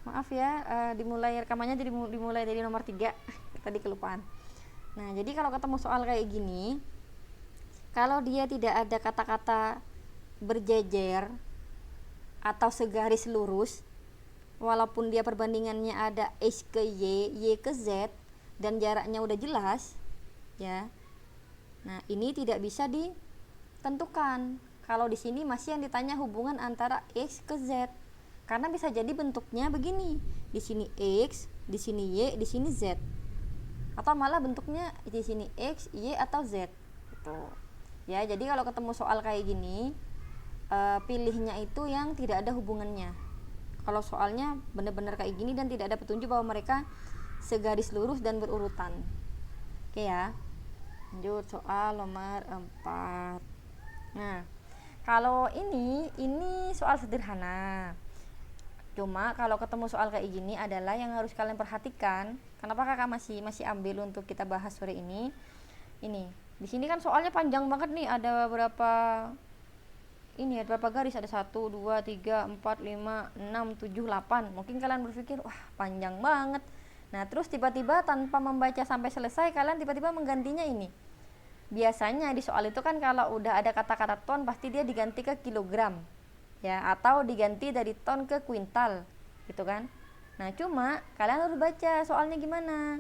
Maaf ya, dimulai rekamannya jadi dimulai dari nomor 3. Tadi kelupaan. Nah, jadi kalau ketemu soal kayak gini, kalau dia tidak ada kata-kata berjejer atau segaris lurus, walaupun dia perbandingannya ada X ke Y, Y ke Z, dan jaraknya udah jelas, ya. Nah, ini tidak bisa ditentukan. Kalau di sini masih yang ditanya hubungan antara X ke Z. Karena bisa jadi bentuknya begini. Di sini X, di sini Y, di sini Z. Atau malah bentuknya di sini X, Y atau Z. Gitu. Ya, jadi kalau ketemu soal kayak gini, pilihnya itu yang tidak ada hubungannya. Kalau soalnya benar-benar kayak gini dan tidak ada petunjuk bahwa mereka segaris lurus dan berurutan. Oke ya. Lanjut soal nomor 4. Nah, kalau ini soal sederhana. Cuma kalau ketemu soal kayak gini adalah yang harus kalian perhatikan. Kenapa kakak masih ambil untuk kita bahas sore ini? Ini, di sini kan soalnya panjang banget nih. Ada berapa garis? Ada 1, 2, 3, 4, 5, 6, 7, 8. Mungkin kalian berpikir, wah panjang banget. Nah, terus tiba-tiba tanpa membaca sampai selesai, kalian tiba-tiba menggantinya ini. Biasanya di soal itu kan kalau udah ada kata-kata ton, pasti dia diganti ke kilogram, ya, atau diganti dari ton ke kuintal, gitu kan. Nah, cuma kalian harus baca soalnya gimana.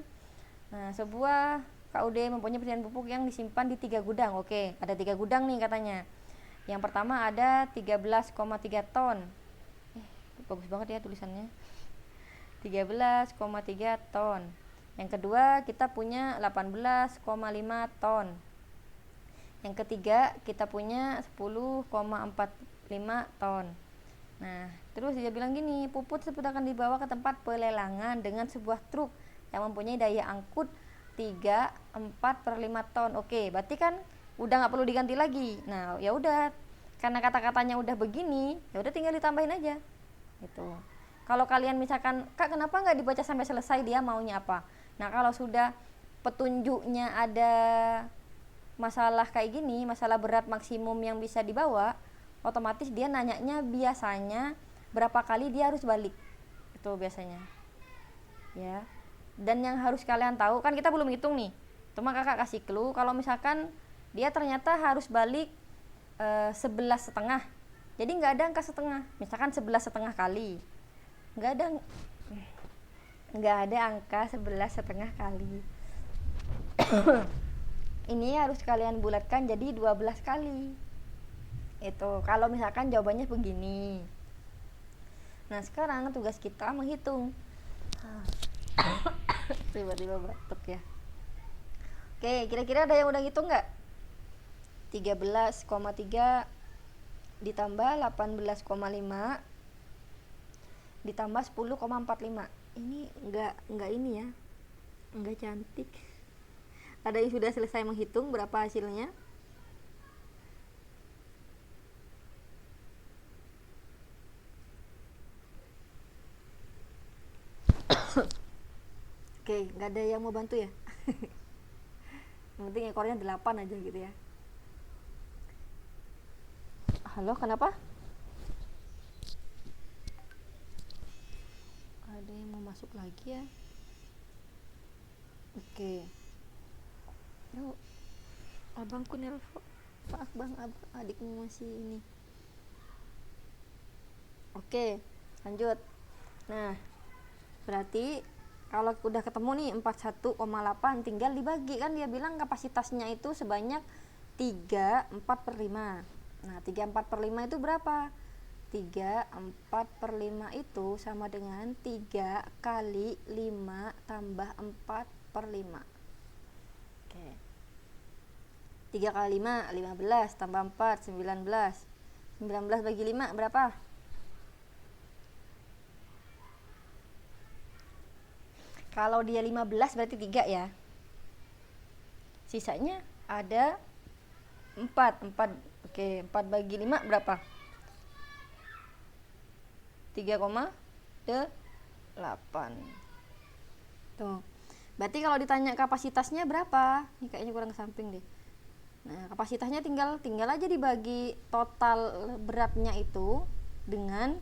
Nah, sebuah KUD mempunyai persediaan pupuk yang disimpan di 3 gudang. Oke, ada 3 gudang nih katanya. Yang pertama ada 13,3 ton. Bagus banget ya tulisannya. 13,3 ton. Yang kedua kita punya 18,5 ton. Yang ketiga kita punya 10,45 ton. Nah, terus dia bilang gini, pupuk tersebut akan dibawa ke tempat pelelangan dengan sebuah truk yang mempunyai daya angkut 3/4/5 ton. Oke, berarti kan udah nggak perlu diganti lagi. Nah, ya udah, karena kata-katanya udah begini, ya udah tinggal ditambahin aja. Gitu. Kalau kalian misalkan, Kak kenapa nggak dibaca sampai selesai, dia maunya apa? Nah, kalau sudah petunjuknya ada masalah kayak gini, masalah berat maksimum yang bisa dibawa, otomatis dia nanyanya biasanya berapa kali dia harus balik. Itu biasanya. Ya. Dan yang harus kalian tahu, kan kita belum hitung nih. Cuma kakak kasih clue, kalau misalkan dia ternyata harus balik 11,5. Jadi nggak ada angka setengah. Misalkan 11,5 kali. Nggak ada angka 11,5 kali. Ini harus kalian bulatkan jadi 12 kali. Itu kalau misalkan jawabannya begini. Nah, sekarang tugas kita menghitung. Tiba-tiba batuk ya. Oke, kira-kira ada yang udah ngitung nggak? 13,3 ditambah 18,5 ditambah 10,45. Ini enggak ini ya. Enggak cantik. Ada yang sudah selesai menghitung berapa hasilnya? Oke, nggak ada yang mau bantu ya? Yang penting ekornya 8 aja gitu ya. Halo, kenapa? Ada yang mau masuk lagi ya? Oke. Yuk, abangku nelpon. Pak bang, adikmu masih ini. Oke, lanjut. Nah, berarti kalau udah ketemu nih 41,8, tinggal dibagi, kan dia bilang kapasitasnya itu sebanyak 3/4/5. Nah, 3/4/5 itu berapa? 3/4/5 itu sama dengan 3 kali 5 tambah 4/5. Oke. 3 kali 5, 15 tambah 4, 19. 19 bagi 5 berapa? Kalau dia 15 berarti 3 ya. Sisanya ada 4. Oke, 4 bagi 5 berapa? 3,8. Tuh. Berarti kalau ditanya kapasitasnya berapa? Ini kayaknya kurang ke samping deh. Nah, kapasitasnya tinggal aja dibagi total beratnya itu dengan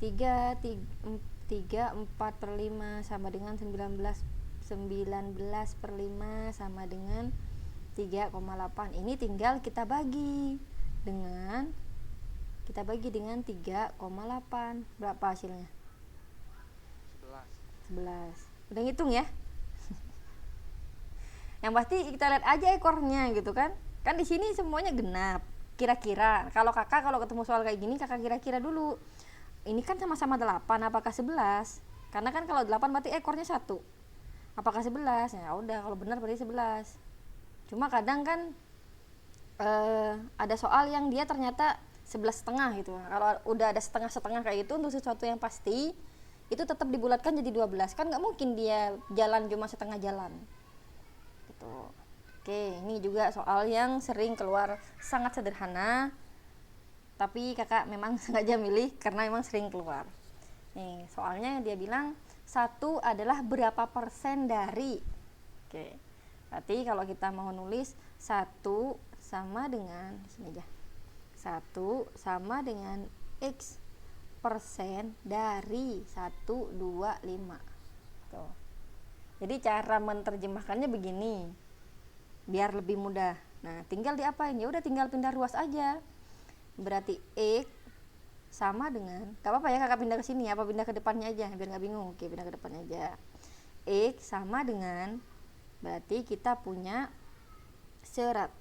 3 4 per 5 sama dengan 19 per 5 sama dengan 3,8. Ini tinggal kita bagi dengan 3,8. Berapa hasilnya? 11. Udah ngitung ya? Yang pasti kita lihat aja ekornya gitu kan. Kan di sini semuanya genap. Kira-kira kalau ketemu soal kayak gini, kakak kira-kira dulu. Ini kan sama-sama 8, apakah 11? Karena kan kalau 8 berarti ekornya 1. Apakah 11? Ya udah, kalau benar berarti 11. Cuma kadang kan ada soal yang dia ternyata 11,5 gitu. Kalau udah ada setengah-setengah kayak itu untuk sesuatu yang pasti, itu tetap dibulatkan jadi 12. Kan nggak mungkin dia jalan cuma setengah jalan. Gitu. Oke, ini juga soal yang sering keluar, sangat sederhana. Tapi kakak memang sengaja milih karena memang sering keluar. Nih, soalnya dia bilang 1 adalah berapa persen dari. Oke. Berarti kalau kita mau nulis 1 sama dengan sini aja. 1 sama dengan X persen dari 1, 2, 5. Tuh. Jadi cara menerjemahkannya begini. Biar lebih mudah. Nah, tinggal diapain? Ya udah tinggal pindah ruas aja. Berarti X sama dengan, gak apa-apa ya kakak pindah ke sini, apa pindah ke depannya aja biar nggak bingung. Oke, pindah ke depannya aja. X sama dengan, berarti kita punya 100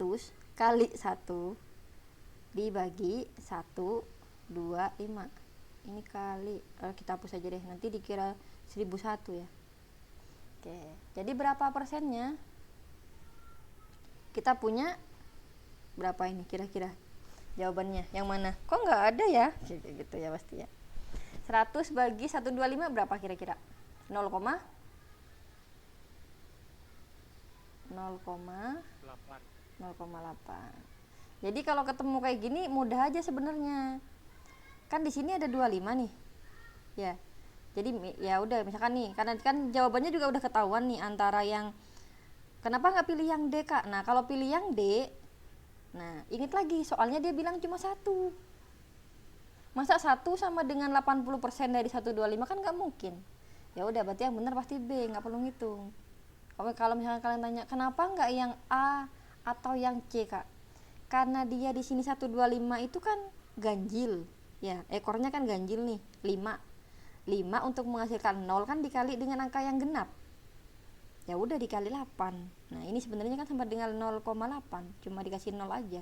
kali 1 dibagi 1, 2, 5. Ini kali, kita hapus aja deh, nanti dikira 1001 ya. Oke, jadi berapa persennya? Kita punya berapa ini kira-kira? Jawabannya yang mana? Kok nggak ada ya? Gitu ya pasti ya. 100 bagi 125 berapa kira-kira? 0,8. Jadi kalau ketemu kayak gini mudah aja sebenarnya. Kan di sini ada 25 nih. Ya. Jadi ya udah misalkan nih, karena kan jawabannya juga udah ketahuan nih antara yang, kenapa nggak pilih yang D kak? Nah kalau pilih yang D, nah ingat lagi soalnya dia bilang cuma 1. Masa 1 sama dengan 80% dari 125 kan nggak mungkin. Ya udah berarti yang benar pasti B, nggak perlu ngitung. Kalau misalnya kalian tanya kenapa nggak yang A atau yang C kak? Karena dia di sini 125 itu kan ganjil ya, ekornya kan ganjil nih 5 untuk menghasilkan 0 kan dikali dengan angka yang genap. Ya udah dikali 8. Nah ini sebenarnya kan sama dengan 0,8, cuma dikasih 0 aja.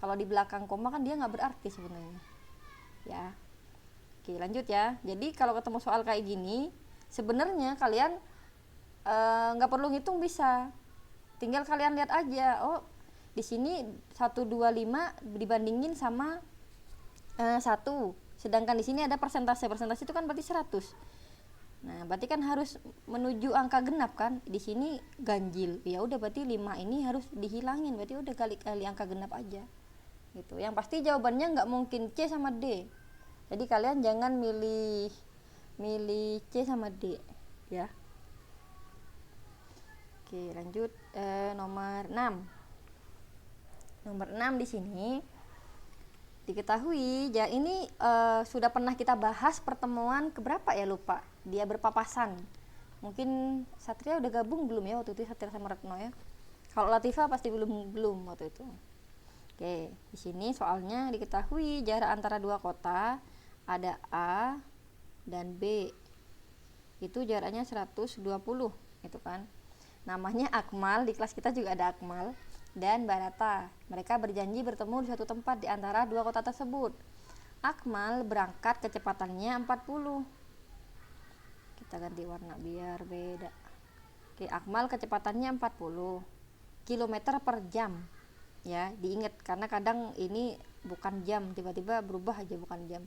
Kalau di belakang koma kan dia nggak berarti sebenarnya ya. Oke lanjut ya. Jadi kalau ketemu soal kayak gini sebenarnya kalian nggak perlu ngitung, bisa tinggal kalian lihat aja, oh di sini 125 dibandingin sama 1, sedangkan di sini ada persentase itu kan berarti 100. Nah, berarti kan harus menuju angka genap kan? Di sini ganjil. Ya udah berarti 5 ini harus dihilangin. Berarti udah kali-kali angka genap aja. Gitu. Yang pasti jawabannya nggak mungkin C sama D. Jadi kalian jangan milih C sama D, ya. Oke, lanjut nomor 6. Nomor 6 di sini diketahui ya ini sudah pernah kita bahas pertemuan keberapa ya, lupa. Dia berpapasan. Mungkin Satria udah gabung belum ya waktu itu, Satria sama Retno ya. Kalau Latifah pasti belum waktu itu. Oke, di sini soalnya diketahui jarak antara dua kota ada A dan B. Itu jaraknya 120 gitu kan. Namanya Akmal, di kelas kita juga ada Akmal dan Barata. Mereka berjanji bertemu di suatu tempat di antara dua kota tersebut. Akmal berangkat kecepatannya 40. Kita ganti warna biar beda. Oke, Akmal kecepatannya 40 km per jam. Ya, diingat karena kadang ini bukan jam, tiba-tiba berubah aja bukan jam.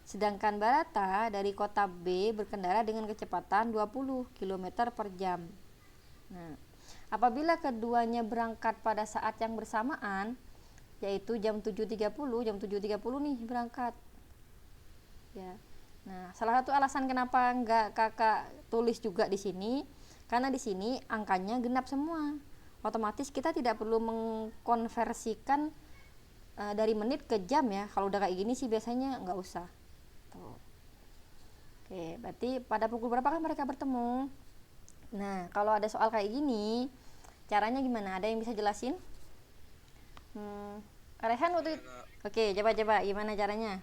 Sedangkan Barata dari kota B berkendara dengan kecepatan 20 km per jam. Nah, apabila keduanya berangkat pada saat yang bersamaan, yaitu jam 7.30 nih berangkat. Ya. Nah, salah satu alasan kenapa enggak kakak tulis juga di sini, karena di sini angkanya genap semua. Otomatis kita tidak perlu mengkonversikan dari menit ke jam ya. Kalau udah kayak gini sih biasanya nggak usah. Tuh. Oke, berarti pada pukul berapa kan mereka bertemu? Nah, kalau ada soal kayak gini, caranya gimana? Ada yang bisa jelasin? Rehan waktu itu. Kak, Oke, coba-coba gimana caranya?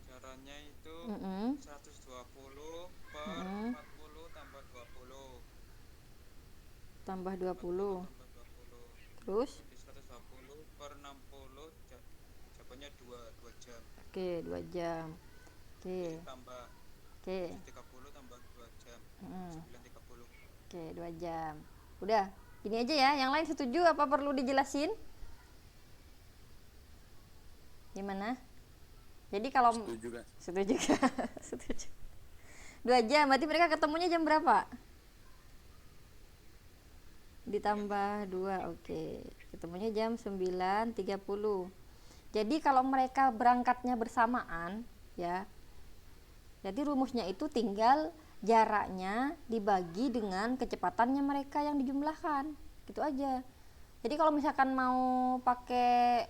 caranya itu Mm-mm, 120 per mm-mm. 40 tambah 20. Tambah 40 20. tambah 20. Terus? Jadi 120 per 60 jawabannya 2 jam. Oke, 2 jam. Jadi Oke, tambah oke. 7.30 tambah 2 jam. Mm, 9.30. oke, 2 jam. Udah, ini aja ya. Yang lain setuju apa perlu dijelasin? Gimana? Jadi kalau Setuju Kak. setuju juga, setuju. 2 jam, berarti mereka ketemunya jam berapa? Sembilan tiga Ditambah puluh. 2, oke. Ketemunya jam 9.30. Jadi kalau mereka berangkatnya bersamaan, ya. Jadi rumusnya itu tinggal jaraknya dibagi dengan kecepatannya mereka yang dijumlahkan. Gitu aja. Jadi kalau misalkan mau pakai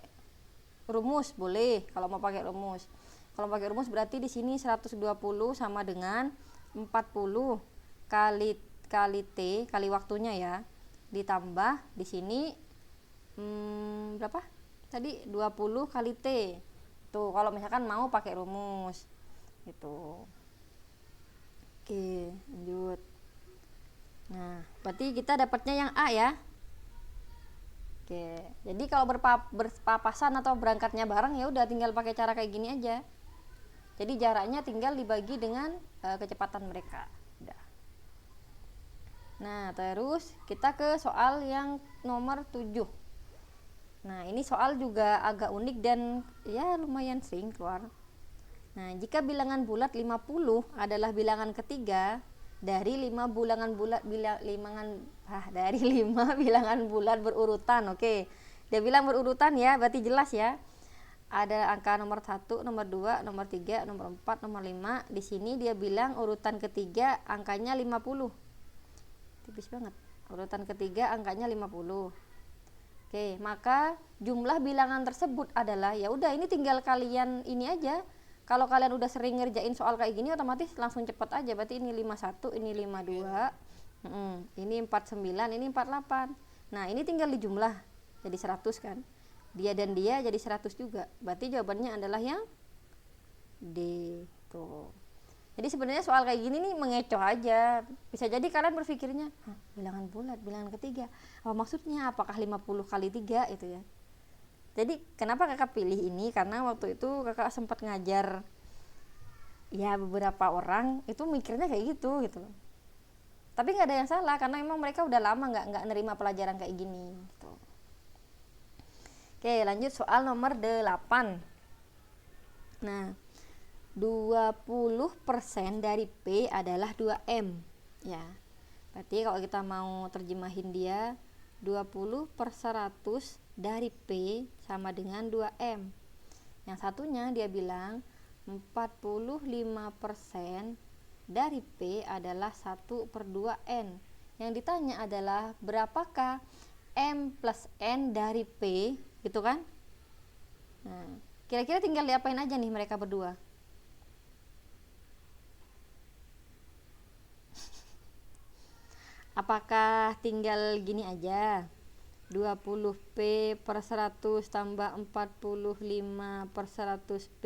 rumus boleh kalau mau pakai rumus. Kalau pakai rumus berarti di sini 120 sama dengan 40 kali kali T kali waktunya ya. Ditambah di sini berapa? Tadi 20 kali T. Tuh kalau misalkan mau pakai rumus. Gitu. Oke, lanjut. Nah, berarti kita dapatnya yang A ya. Oke, jadi kalau berpapasan atau berangkatnya bareng ya udah tinggal pakai cara kayak gini aja. Jadi jaraknya tinggal dibagi dengan kecepatan mereka. Udah. Nah, terus kita ke soal yang nomor 7. Nah, ini soal juga agak unik dan ya lumayan sering keluar. Nah, jika bilangan bulat 50 adalah bilangan ketiga dari 5 bilangan bulat dari 5 bilangan bulat berurutan. Oke. Dia bilang berurutan ya, berarti jelas ya. Ada angka nomor 1, nomor 2, nomor 3, nomor 4, nomor 5. Di sini dia bilang urutan ketiga angkanya 50. Tipis banget. Urutan ketiga angkanya 50. Oke, maka jumlah bilangan tersebut adalah ya udah ini tinggal kalian ini aja. Kalau kalian udah sering ngerjain soal kayak gini otomatis langsung cepet aja. Berarti ini 51, ini 52. Ini 49, ini 48. Nah, ini tinggal dijumlah jadi 100 kan. Dia dan dia jadi 100 juga. Berarti jawabannya adalah yang D. Tuh. Jadi sebenarnya soal kayak gini nih mengecoh aja. Bisa jadi kalian berpikirnya, bilangan bulat, bilangan ketiga. Apa maksudnya? Apakah 50 kali 3 itu ya? Jadi kenapa kakak pilih ini? Karena waktu itu kakak sempat ngajar ya beberapa orang itu mikirnya kayak gitu gitu. Tapi nggak ada yang salah karena emang mereka udah lama nggak nerima pelajaran kayak gini. Gitu. Oke lanjut soal nomor 8. Nah 20% dari P adalah 2M ya. Berarti kalau kita mau terjemahin dia 20 per 100 dari P sama dengan 2M. Yang satunya dia bilang 45% dari P adalah 1 per 2N. Yang ditanya adalah berapakah M plus N dari P gitu kan. Nah, kira-kira tinggal diapain aja nih mereka berdua. Apakah tinggal gini aja 20P per 100 tambah 45 per 100P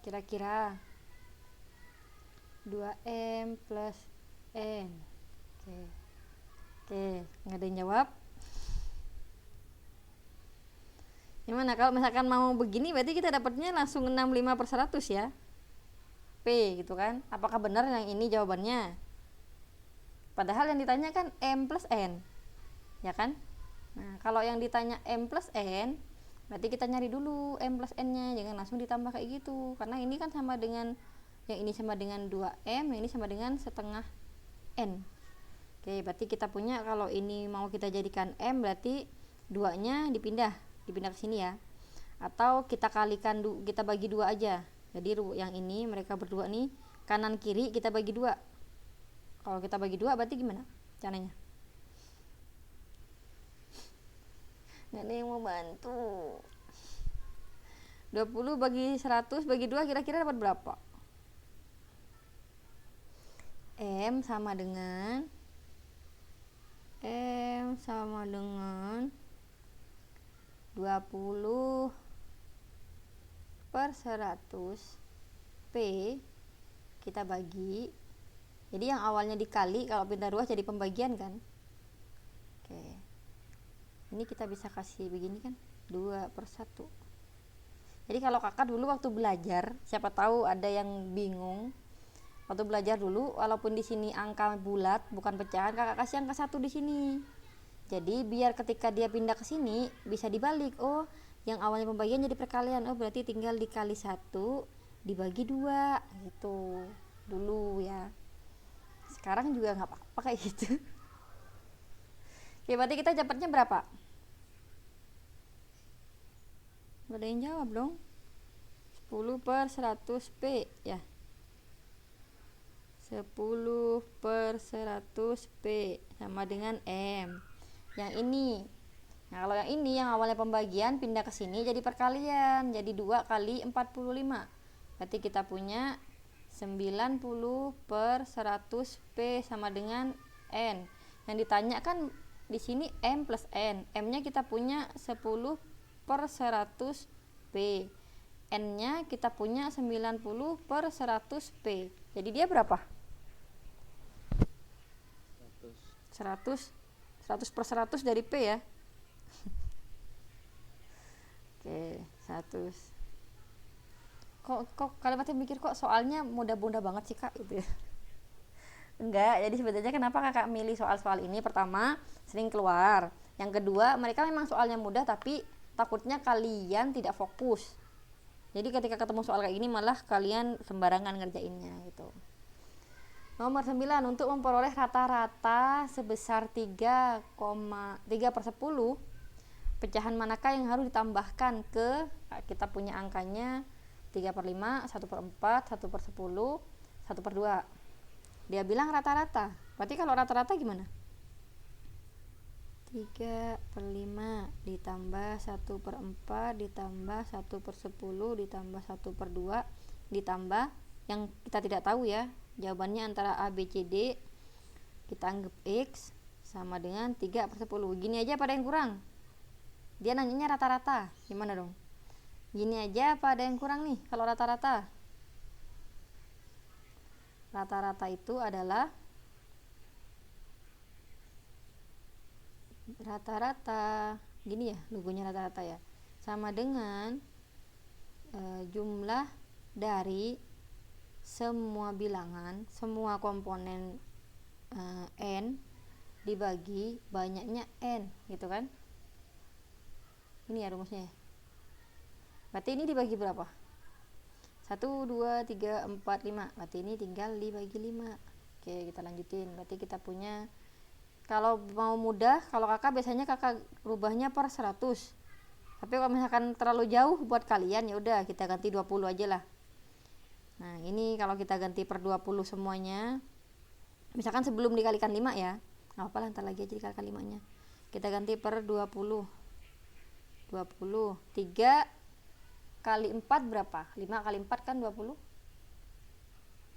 kira-kira 2M plus N. Oke, oke, nggak ada yang jawab. Gimana kalau misalkan mau begini berarti kita dapatnya langsung 65 per 100 ya P gitu kan. Apakah benar yang ini jawabannya? Padahal yang ditanya kan M plus N ya kan. Nah kalau yang ditanya M plus N berarti kita nyari dulu M plus N nya, jangan langsung ditambah kayak gitu karena ini kan sama dengan yang ini sama dengan 2M, yang ini sama dengan setengah N. Oke berarti kita punya kalau ini mau kita jadikan M berarti 2 nya dipindah ke sini ya, atau kita kalikan kita bagi 2 aja. Jadi yang ini mereka berdua nih kanan kiri kita bagi 2. Kalau kita bagi 2 berarti gimana caranya? Nggak ada yang mau bantu. 20 bagi 100 bagi 2 kira-kira dapat berapa? M sama dengan 20 per 100 P kita bagi. Jadi yang awalnya dikali kalau pindah ruas jadi pembagian kan. Oke. Ini kita bisa kasih begini kan, 2 per 1. Jadi kalau kakak dulu waktu belajar, siapa tahu ada yang bingung. Waktu belajar dulu, walaupun di sini angka bulat bukan pecahan, kakak kasih angka 1 di sini. Jadi biar ketika dia pindah ke sini bisa dibalik. Oh, yang awalnya pembagian jadi perkalian. Oh, berarti tinggal dikali 1 dibagi 2 gitu. Dulu ya. Sekarang juga nggak apa-apa kayak gitu. Oke, berarti kita dapatnya berapa? Gak ada yang jawab dong. 10 per 100 P ya. 10 per 100 P sama dengan M. Yang ini. Nah, kalau yang ini yang awalnya pembagian pindah ke sini jadi perkalian. Jadi 2 kali 45. Berarti kita punya 90 per 100 P sama dengan N. Yang ditanya kan di sini M plus N. M-nya kita punya 10 per 100 P. N-nya kita punya 90 per 100 P. Jadi dia berapa? 100 per 100 dari P ya. Oke, 100. Kok kalian pasti mikir kok soalnya mudah-mudah banget sih kak gitu ya. Enggak, jadi sebenarnya kenapa kakak milih soal-soal ini? Pertama, sering keluar. Yang kedua, mereka memang soalnya mudah tapi takutnya kalian tidak fokus. Jadi ketika ketemu soal kayak gini malah kalian sembarangan ngerjainnya gitu. Nomor 9, untuk memperoleh rata-rata sebesar 3 per 10, pecahan manakah yang harus ditambahkan ke, kita punya angkanya 3 per 5, 1 per 4, 1 per 10, 1 per 2. Dia bilang rata-rata. Berarti kalau rata-rata gimana? 3 per 5 ditambah 1 per 4 ditambah 1 per 10 ditambah 1 per 2 ditambah yang kita tidak tahu ya. Jawabannya antara A, B, C, D. Kita anggap X sama dengan 3 per 10. Gini aja apa ada yang kurang? Dia nanyanya rata-rata. Gimana dong? Gini aja apa ada yang kurang nih kalau rata-rata? Rata-rata itu adalah rata-rata. Gini ya logonya rata-rata ya. Sama dengan jumlah dari semua bilangan, semua komponen N dibagi banyaknya N gitu kan. Ini ya rumusnya. Berarti ini dibagi berapa? 1, 2, 3, 4, 5. Berarti ini tinggal dibagi 5. Oke, kita lanjutin. Berarti kita punya, kalau mau mudah, kalau kakak biasanya kakak rubahnya per 100. Tapi kalau misalkan terlalu jauh buat kalian ya udah kita ganti 20 aja lah. Nah, ini kalau kita ganti per 20 semuanya. Misalkan sebelum dikalikan 5 ya. Enggak apa-apa lah, ntar lagi aja dikalikan 5-nya. Kita ganti per 20. 20. 3 kali 4 berapa? 5 kali 4 kan 20?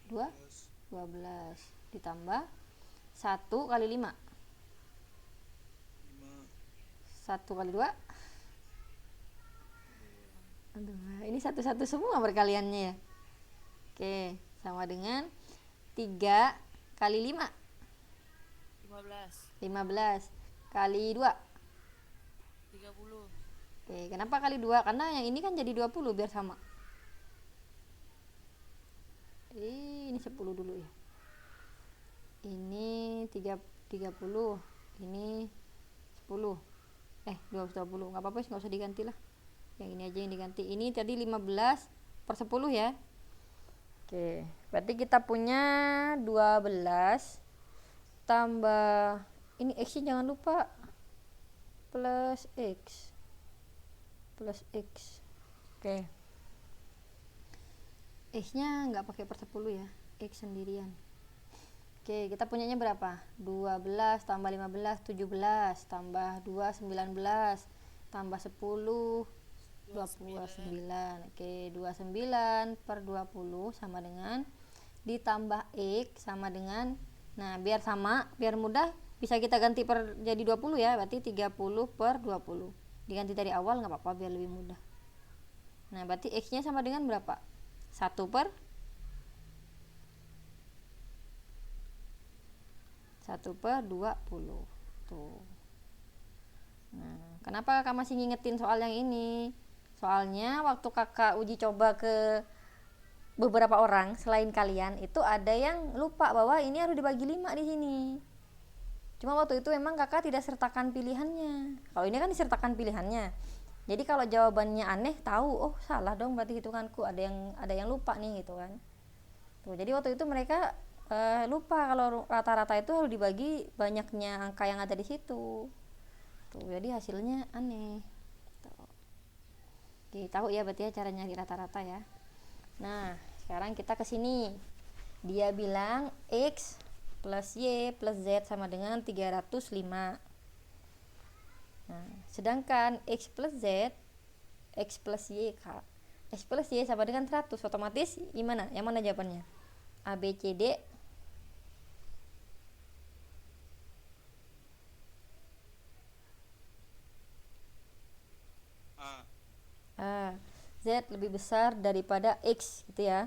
12. Ditambah 1 kali 5. 1 kali 2. Aduh, ini satu-satu semua perkaliannya ya. Oke, sama dengan 3 kali 5. 15 kali 2. 30. Oke, kenapa kali 2? Karena yang ini kan jadi 20 biar sama. Ini 10 dulu ya. Ini 30, ini 10. 220. Enggak apa-apa, enggak usah diganti lah. Yang ini aja yang diganti. Ini tadi 15 per 10 ya. Oke, berarti kita punya 12 tambah ini X-nya jangan lupa plus X. Oke. X-nya nggak pakai per 10 ya, X sendirian. Oke, kita punyanya berapa? 12 tambah 15 17 tambah 2 19 tambah 10 29. Oke, 29 per 20 sama dengan ditambah X sama dengan, nah biar sama, biar mudah bisa kita ganti per jadi 20 ya, berarti 30 per 20 diganti dari awal nggak apa-apa biar lebih mudah. Nah berarti X nya sama dengan berapa? 1 per 20 tuh. Nah, kenapa kakak masih ngingetin soal yang ini? Soalnya waktu kakak uji coba ke beberapa orang selain kalian, itu ada yang lupa bahwa ini harus dibagi 5 di sini. Cuma waktu itu emang kakak tidak sertakan pilihannya. Kalau ini kan disertakan pilihannya. Jadi kalau jawabannya aneh, tahu, oh salah dong berarti hitunganku, ada yang lupa nih gitu kan. Tuh, jadi waktu itu mereka lupa kalau rata-rata itu harus dibagi banyaknya angka yang ada di situ. Tuh, jadi hasilnya aneh. Tuh. Oke, tahu ya berarti ya cara nyari rata-rata ya. Nah, sekarang kita ke sini. Dia bilang X plus Y plus Z sama dengan 305. Nah, sedangkan X plus Z, X plus Y, X plus Y sama dengan 100. Otomatis gimana? Yang mana jawabannya? A, B, C, D. Z lebih besar daripada X gitu ya.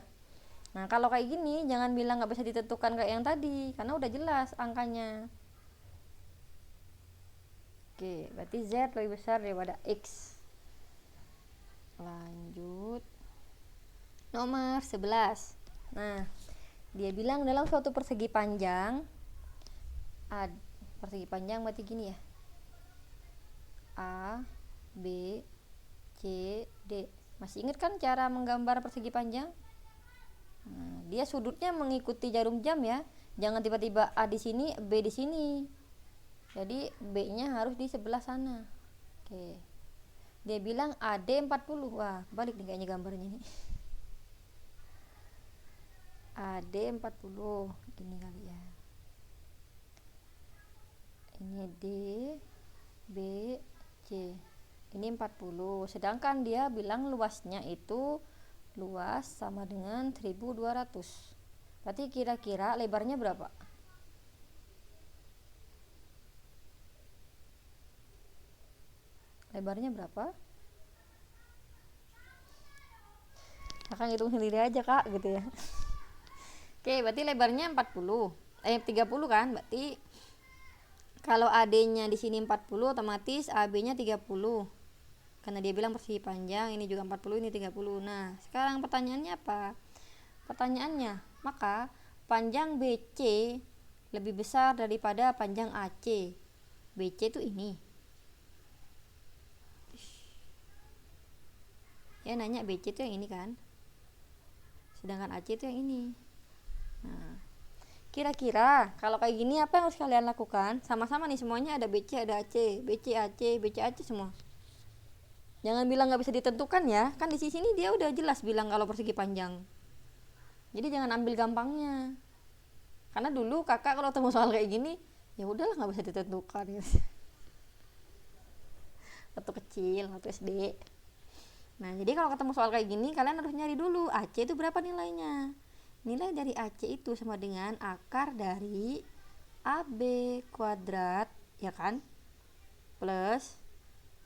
Nah kalau kayak gini jangan bilang nggak bisa ditentukan kayak yang tadi, karena udah jelas angkanya. Oke, berarti Z lebih besar daripada X. Lanjut nomor 11. Nah dia bilang dalam suatu persegi panjang, persegi panjang berarti gini ya, A, B, C, D. Masih ingat kan cara menggambar persegi panjang? Nah, dia sudutnya mengikuti jarum jam ya. Jangan tiba-tiba A di sini, B di sini. Jadi B-nya harus di sebelah sana. Oke. Dia bilang AD 40. Wah, balik nih kayaknya gambarnya nih. AD 40. Ini kali ya. Ini D, B, C. Ini 40, sedangkan dia bilang luasnya itu luas sama dengan 1200. Berarti kira-kira lebarnya berapa? Lebarnya berapa? Kakak ngitung sendiri aja kak gitu ya. Oke, berarti lebarnya 30 kan, berarti kalau AD-nya di sini 40, otomatis AB-nya 30. Karena dia bilang persegi panjang, ini juga 40, ini 30. Nah, sekarang pertanyaannya apa? Pertanyaannya, maka panjang BC lebih besar daripada panjang AC. BC itu ini. Ya nanya BC itu yang ini kan. Sedangkan AC itu yang ini. Nah, kira-kira kalau kayak gini apa yang harus kalian lakukan? Sama-sama nih semuanya ada BC, ada AC, BC, AC, BC, AC semua. Jangan bilang nggak bisa ditentukan ya, kan di sini dia udah jelas bilang kalau persegi panjang. Jadi jangan ambil gampangnya. Karena dulu kakak kalau ketemu soal kayak gini, ya udahlah nggak bisa ditentukan. Gitu. Waktu kecil, waktu SD. Nah jadi kalau ketemu soal kayak gini, kalian harus nyari dulu AC itu berapa nilainya. Nilai dari AC itu sama dengan akar dari AB kuadrat, ya kan? Plus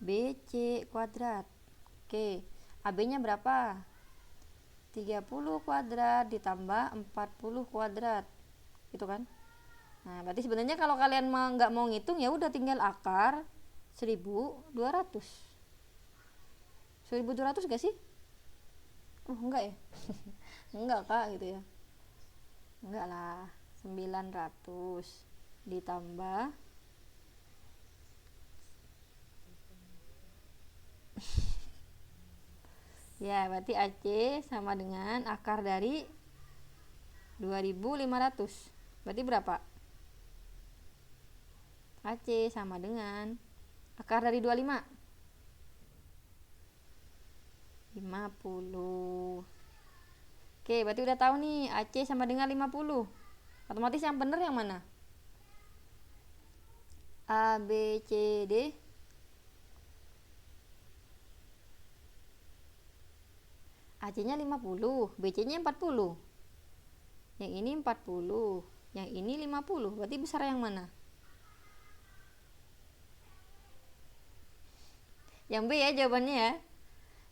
BC kuadrat. Oke, AB-nya berapa? 30 kuadrat ditambah 40 kuadrat. Gitu kan? Nah, berarti sebenarnya kalau kalian nggak mau ngitung ya udah tinggal akar 1200. 1200 gak sih? Oh, enggak ya? Enggak, Kak, gitu ya. Enggak lah. 900 ditambah ya berarti AC sama dengan akar dari 2500. Berarti berapa? AC sama dengan akar dari 25, 50. Oke, berarti udah tahu nih AC sama dengan 50. Otomatis yang benar yang mana? A, B, C, D. AC-nya 50, BC-nya 40. Yang ini 40, yang ini 50. Berarti besar yang mana? Yang B ya jawabannya ya.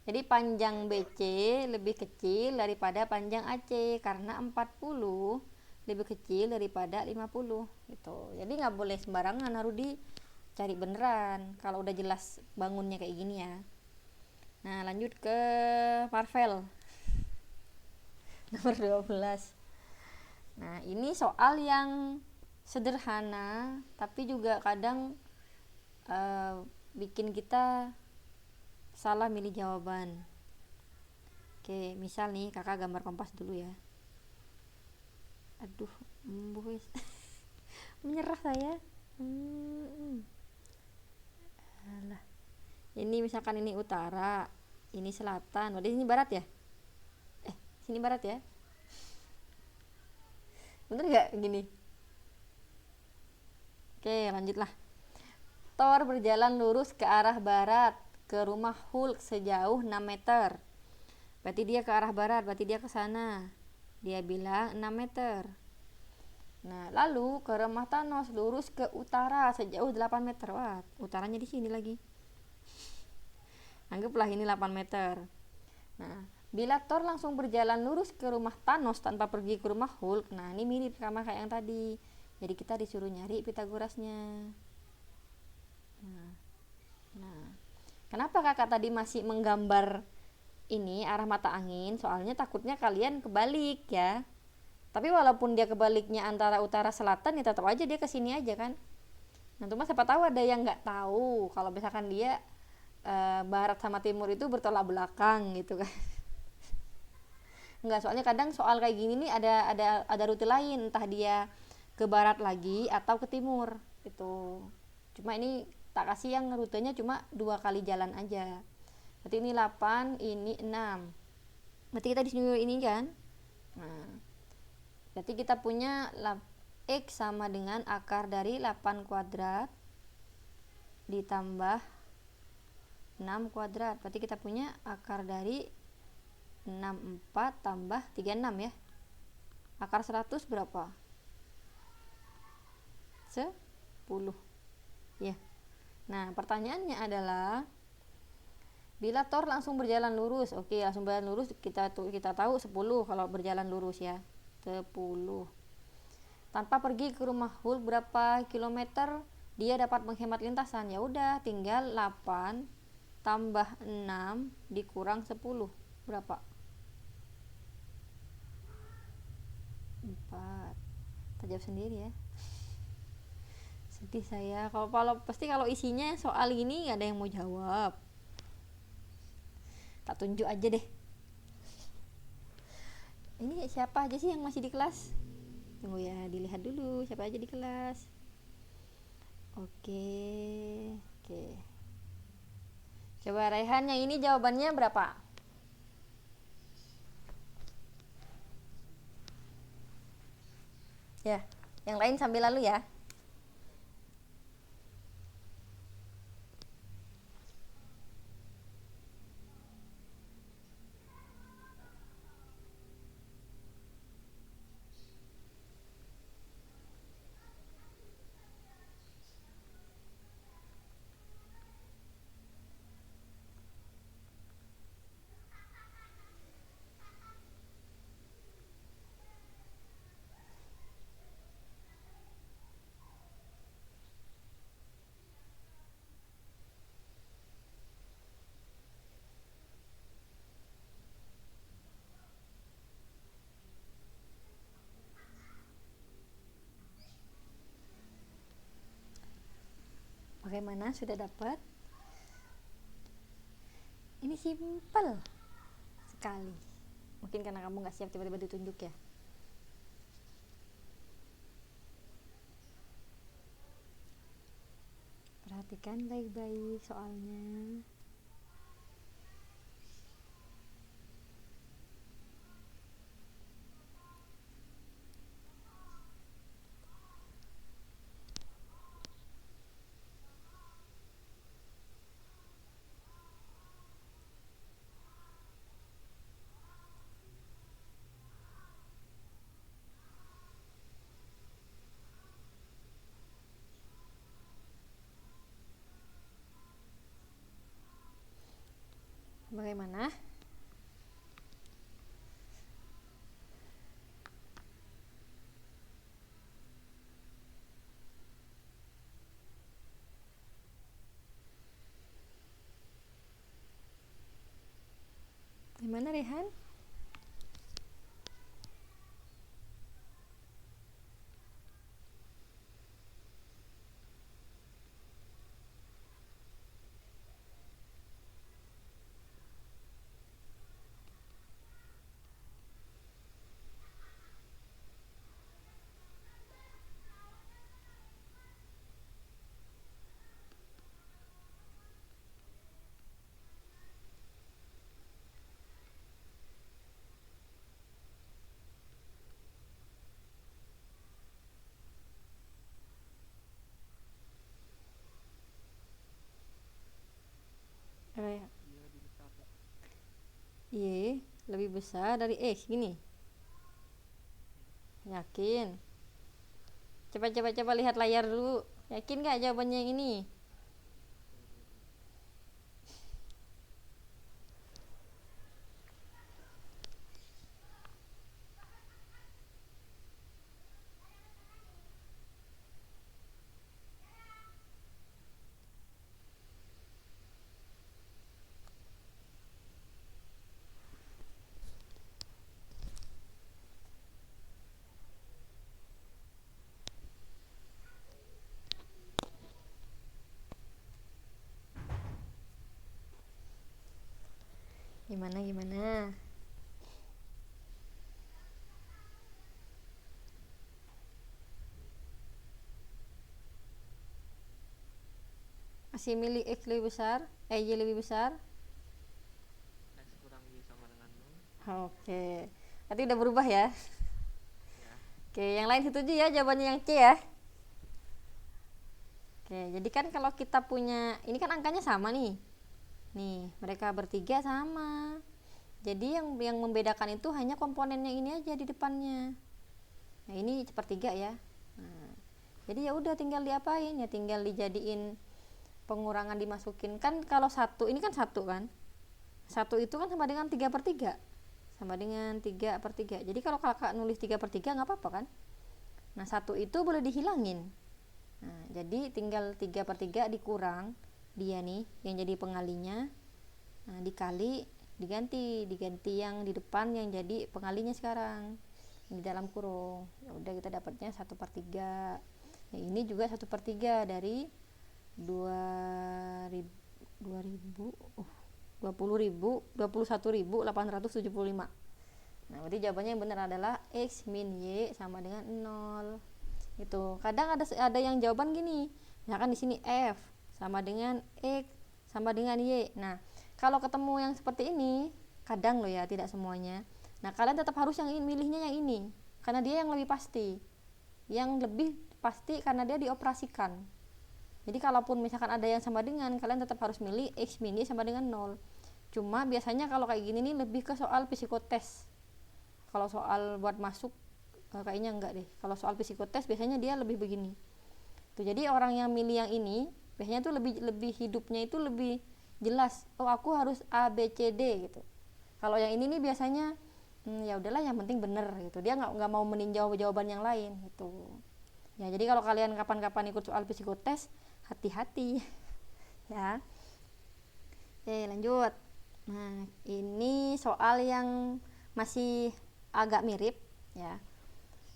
Jadi panjang BC lebih kecil daripada panjang AC karena 40 lebih kecil daripada 50 gitu. Jadi nggak boleh sembarangan, harus dicari beneran kalau udah jelas bangunnya kayak gini ya. Nah, lanjut ke Marvel. Nomor 12. Nah, ini soal yang sederhana tapi juga kadang bikin kita salah milih jawaban. Oke, misal nih kakak gambar kompas dulu ya. Aduh, wes. Menyerah saya. Alah. Ini misalkan ini utara, ini selatan, berarti ini barat ya? Sini barat ya? Bener gak gini? Oke, lanjutlah. Thor berjalan lurus ke arah barat ke rumah Hulk sejauh 6 meter. Berarti dia ke arah barat, berarti dia ke sana. Dia bilang 6 meter. Nah, lalu ke rumah Thanos lurus ke utara sejauh 8 meter. Wah, utaranya di sini lagi. Anggaplah ini 8 meter. Nah, bila Thor langsung berjalan lurus ke rumah Thanos tanpa pergi ke rumah Hulk, nah ini mirip sama kayak yang tadi. Jadi kita disuruh nyari Pitagorasnya. Nah, kenapa kakak tadi masih menggambar ini arah mata angin? Soalnya takutnya kalian kebalik ya. Tapi walaupun dia kebaliknya antara utara selatan, ya tetap aja dia kesini aja kan. Nah, cuma siapa tahu ada yang nggak tahu kalau misalkan dia barat sama timur itu bertolak belakang gitu kan. Enggak, soalnya kadang soal kayak gini nih ada rute lain, entah dia ke barat lagi atau ke timur itu. Cuma ini tak kasih yang rutenya cuma 2 kali jalan aja. Berarti ini 8, ini 6. Berarti kita di sini ini kan. Nah, berarti kita punya X sama dengan akar dari 8 kuadrat ditambah 6 kuadrat. Berarti kita punya akar dari 64 tambah 36 ya. Akar 100 berapa? 10 ya. Nah, pertanyaannya adalah bila Thor langsung berjalan lurus. Oke, langsung berjalan lurus kita tahu 10 kalau berjalan lurus ya. 10. Tanpa pergi ke rumah Hulk berapa kilometer dia dapat menghemat lintasan? Ya udah, tinggal 8 tambah 6 dikurang 10 berapa? 4. Kita jawab sendiri ya. Sedih saya kalau pasti kalau isinya soal ini nggak ada yang mau jawab. Tak tunjuk aja deh. Ini siapa aja sih yang masih di kelas? Tunggu ya, dilihat dulu siapa aja di kelas. Oke. Coba Raihan, yang ini jawabannya berapa? Ya, yang lain sambil lalu ya. Bagaimana, sudah dapat? Ini simpel sekali. Mungkin karena kamu nggak siap tiba-tiba ditunjuk ya. Perhatikan baik-baik soalnya. mana? Gimana Rehan? Kayak Y lebih besar dari X gini. Yakin? Coba lihat layar dulu. Yakin gak jawabannya yang ini? Gimana? Masih milih X lebih besar? Y lebih besar? X kurang Y sama dengan 0. Oke. Berarti udah berubah ya? Ya. Oke, yang lain setuju ya jawabannya yang C ya? Oke, jadi kan kalau kita punya, ini kan angkanya sama nih. Nih, mereka bertiga sama. Jadi yang membedakan itu hanya komponennya ini aja di depannya. Nah, ini sepertiga ya. Nah, jadi ya udah tinggal diapain? Ya tinggal dijadiin pengurangan dimasukin. Kan kalau satu, ini kan satu kan? Satu itu kan sama dengan 3/3. Sama dengan 3/3. Jadi kalau kakak nulis 3/3 nggak apa-apa kan? Nah, satu itu boleh dihilangin. Nah, jadi tinggal 3/3 dikurang dia nih yang jadi pengalinya. Nah, diganti yang di depan yang jadi pengalinya sekarang di dalam kurung. Ya udah kita dapatnya 1/3. Nah, ini juga 1/3 dari 21.875. Nah, berarti jawabannya yang benar adalah X min Y sama dengan 0. Gitu. Kadang ada yang jawaban gini. Misalkan di sini F sama dengan X sama dengan Y. Nah, kalau ketemu yang seperti ini, kadang loh ya, tidak semuanya. Nah, kalian tetap harus milihnya yang ini. Karena dia yang lebih pasti. Yang lebih pasti karena dia dioperasikan. Jadi kalaupun misalkan ada yang sama dengan, kalian tetap harus milih X min Y sama dengan 0. Cuma biasanya kalau kayak gini nih lebih ke soal psikotes. Kalau soal buat masuk kayaknya enggak deh. Kalau soal psikotes biasanya dia lebih begini. Tuh, jadi orang yang milih yang ini biasanya tuh lebih hidupnya itu lebih jelas. Oh, aku harus A B C D gitu. Kalau yang ini nih biasanya ya udahlah yang penting bener gitu. Dia nggak mau meninjau jawaban yang lain gitu. Ya, jadi kalau kalian kapan-kapan ikut soal psikotes, hati-hati. Ya. Oke, lanjut. Nah, ini soal yang masih agak mirip ya.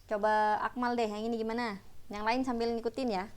Coba Akmal deh, yang ini gimana? Yang lain sambil ngikutin ya.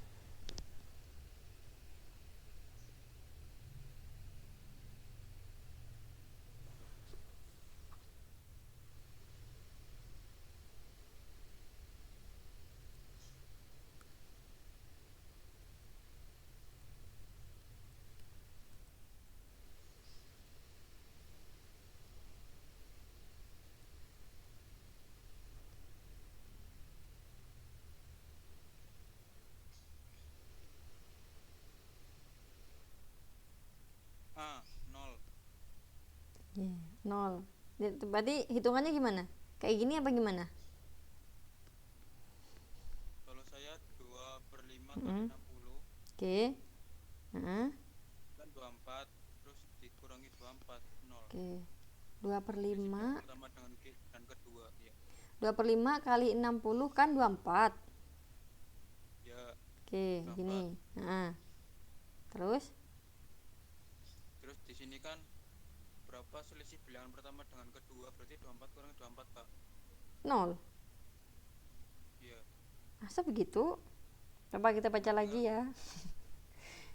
A 0. Yeah, 0. Berarti hitungannya gimana? Kayak gini apa gimana? Kalau saya 2/5 kali 60 Oke. kan 24, terus dikurangi 24 0. Oke. 2/5. Pertama dengan G dan kedua ya. 2/5 kali 60 kan 24. Ya, Oke, 24. gini. Nah, terus Terus di sini kan berapa selisih bilangan pertama dengan kedua? Berarti 24 kurang 24, Kak. 0. Iya. Masa begitu? Coba kita baca lagi ya.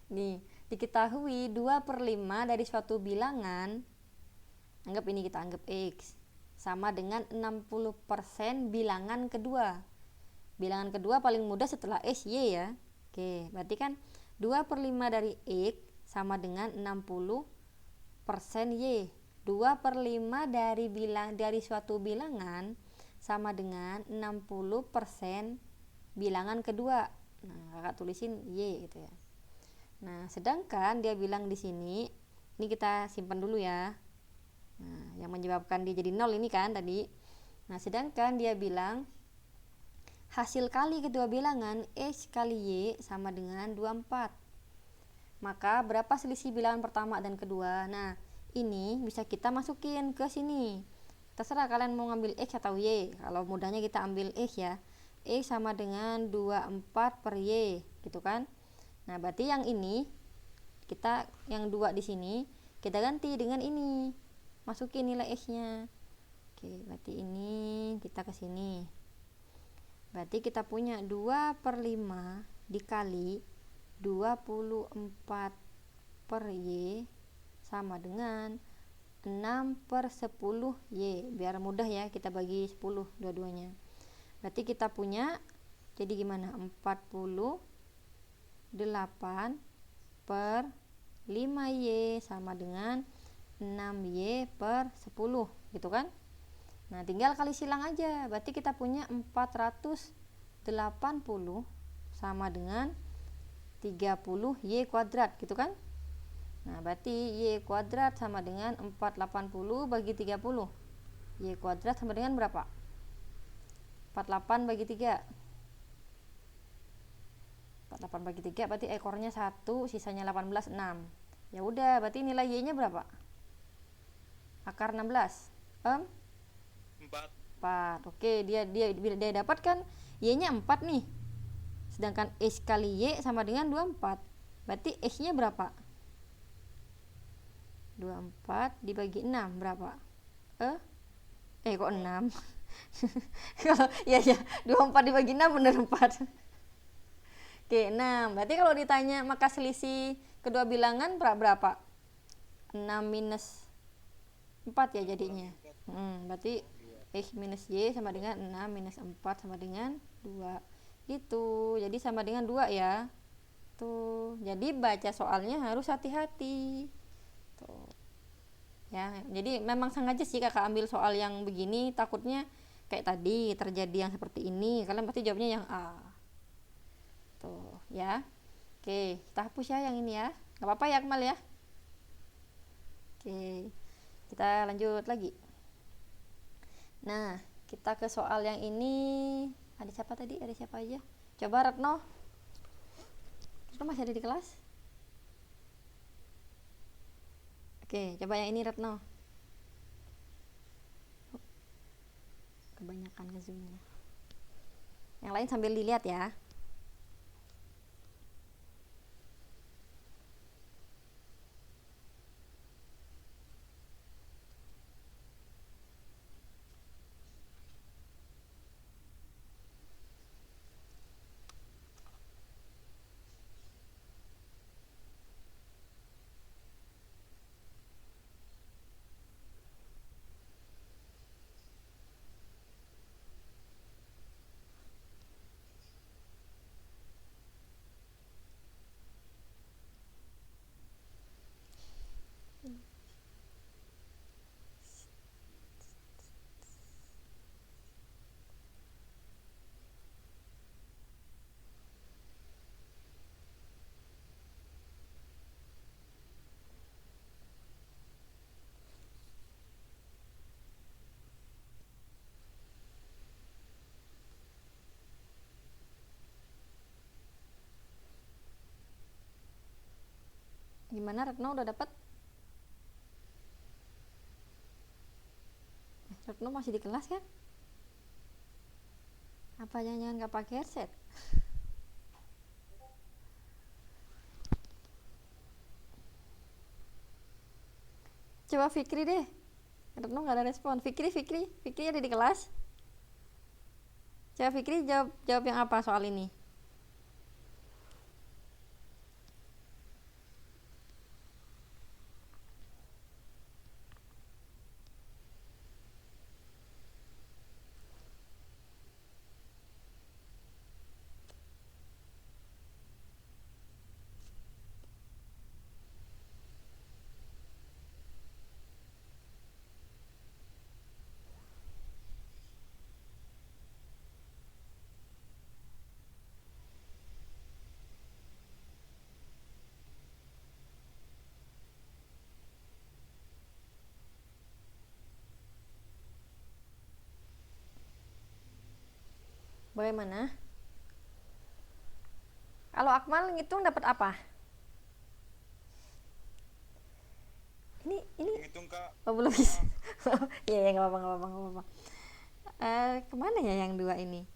Nih, diketahui 2/5 dari suatu bilangan, anggap ini kita anggap X, sama dengan 60% bilangan kedua. Bilangan kedua paling mudah setelah X, Y ya. Oke, berarti kan 2/5 dari X sama dengan 60% Y. 2/5 dari suatu bilangan sama dengan 60% bilangan kedua. Nah, kakak tulisin Y gitu ya. Nah, sedangkan dia bilang di sini, ini kita simpan dulu ya. Nah, yang menyebabkan dia jadi 0 ini kan tadi. Nah, sedangkan dia bilang hasil kali kedua bilangan X kali Y sama dengan 24. Maka berapa selisih bilangan pertama dan kedua? Nah, ini bisa kita masukin ke sini. Terserah kalian mau ngambil X atau Y. Kalau mudahnya kita ambil X ya. X sama dengan 24 per Y gitu kan. Nah, berarti yang ini kita yang 2 di sini kita ganti dengan ini. Masukin nilai X-nya. Oke, berarti ini kita ke sini. Berarti kita punya 2/5 dikali 24 per Y sama dengan 6/10 Y. Biar mudah ya, kita bagi 10 dua-duanya. Berarti kita punya jadi gimana? 48 per 5Y sama dengan 6Y per 10 gitu kan. Nah, tinggal kali silang aja. Berarti kita punya 480 sama dengan 30Y kuadrat gitu kan. Nah, berarti Y kuadrat sama dengan 480 bagi 30. Y kuadrat sama dengan berapa? 48 bagi 3. 48 bagi 3 berarti ekornya 1, sisanya 18, 6. Ya udah, berarti nilai Y-nya berapa? Akar 16. 4. 4. Oke, dia dapatkan Y-nya 4 nih. Sedangkan X kali Y sama dengan 24. Berarti X-nya berapa? 24 dibagi 6 berapa? Kok 6? Kalau ya 24 dibagi 6 bener 4. Oke, 6. Berarti kalau ditanya maka selisih kedua bilangan berapa? 6 minus 4 ya jadinya. Berarti X minus Y sama dengan 6 minus 4 sama dengan 2. Gitu. Jadi sama dengan 2 ya. Tuh. Jadi baca soalnya harus hati-hati. Tuh. Ya, jadi memang sengaja sih kakak ambil soal yang begini, takutnya kayak tadi terjadi yang seperti ini. Kalian pasti jawabnya yang A. Tuh, ya. Oke, kita hapus ya yang ini ya. Gak apa-apa ya Akmal ya. Oke, kita lanjut lagi. Nah, kita ke soal yang ini. Ada siapa tadi? Ada siapa aja? Coba Retno. Retno masih ada di kelas? Oke, coba yang ini Retno. Kebanyakan ke zoomnya. Yang lain sambil dilihat ya. Gimana Retno udah dapat? Retno masih di kelas kan? Apa jangan nggak pakai headset? Coba Fikri deh. Retno nggak ada respon. Fikri ada di kelas. Coba Fikri jawab yang apa soal ini? Bagaimana? Kalau Akmal ngitung dapat apa? Ini Hitung Kak. oh, belum bisa. Iya, nggak apa-apa. Kemana ya yang dua ini?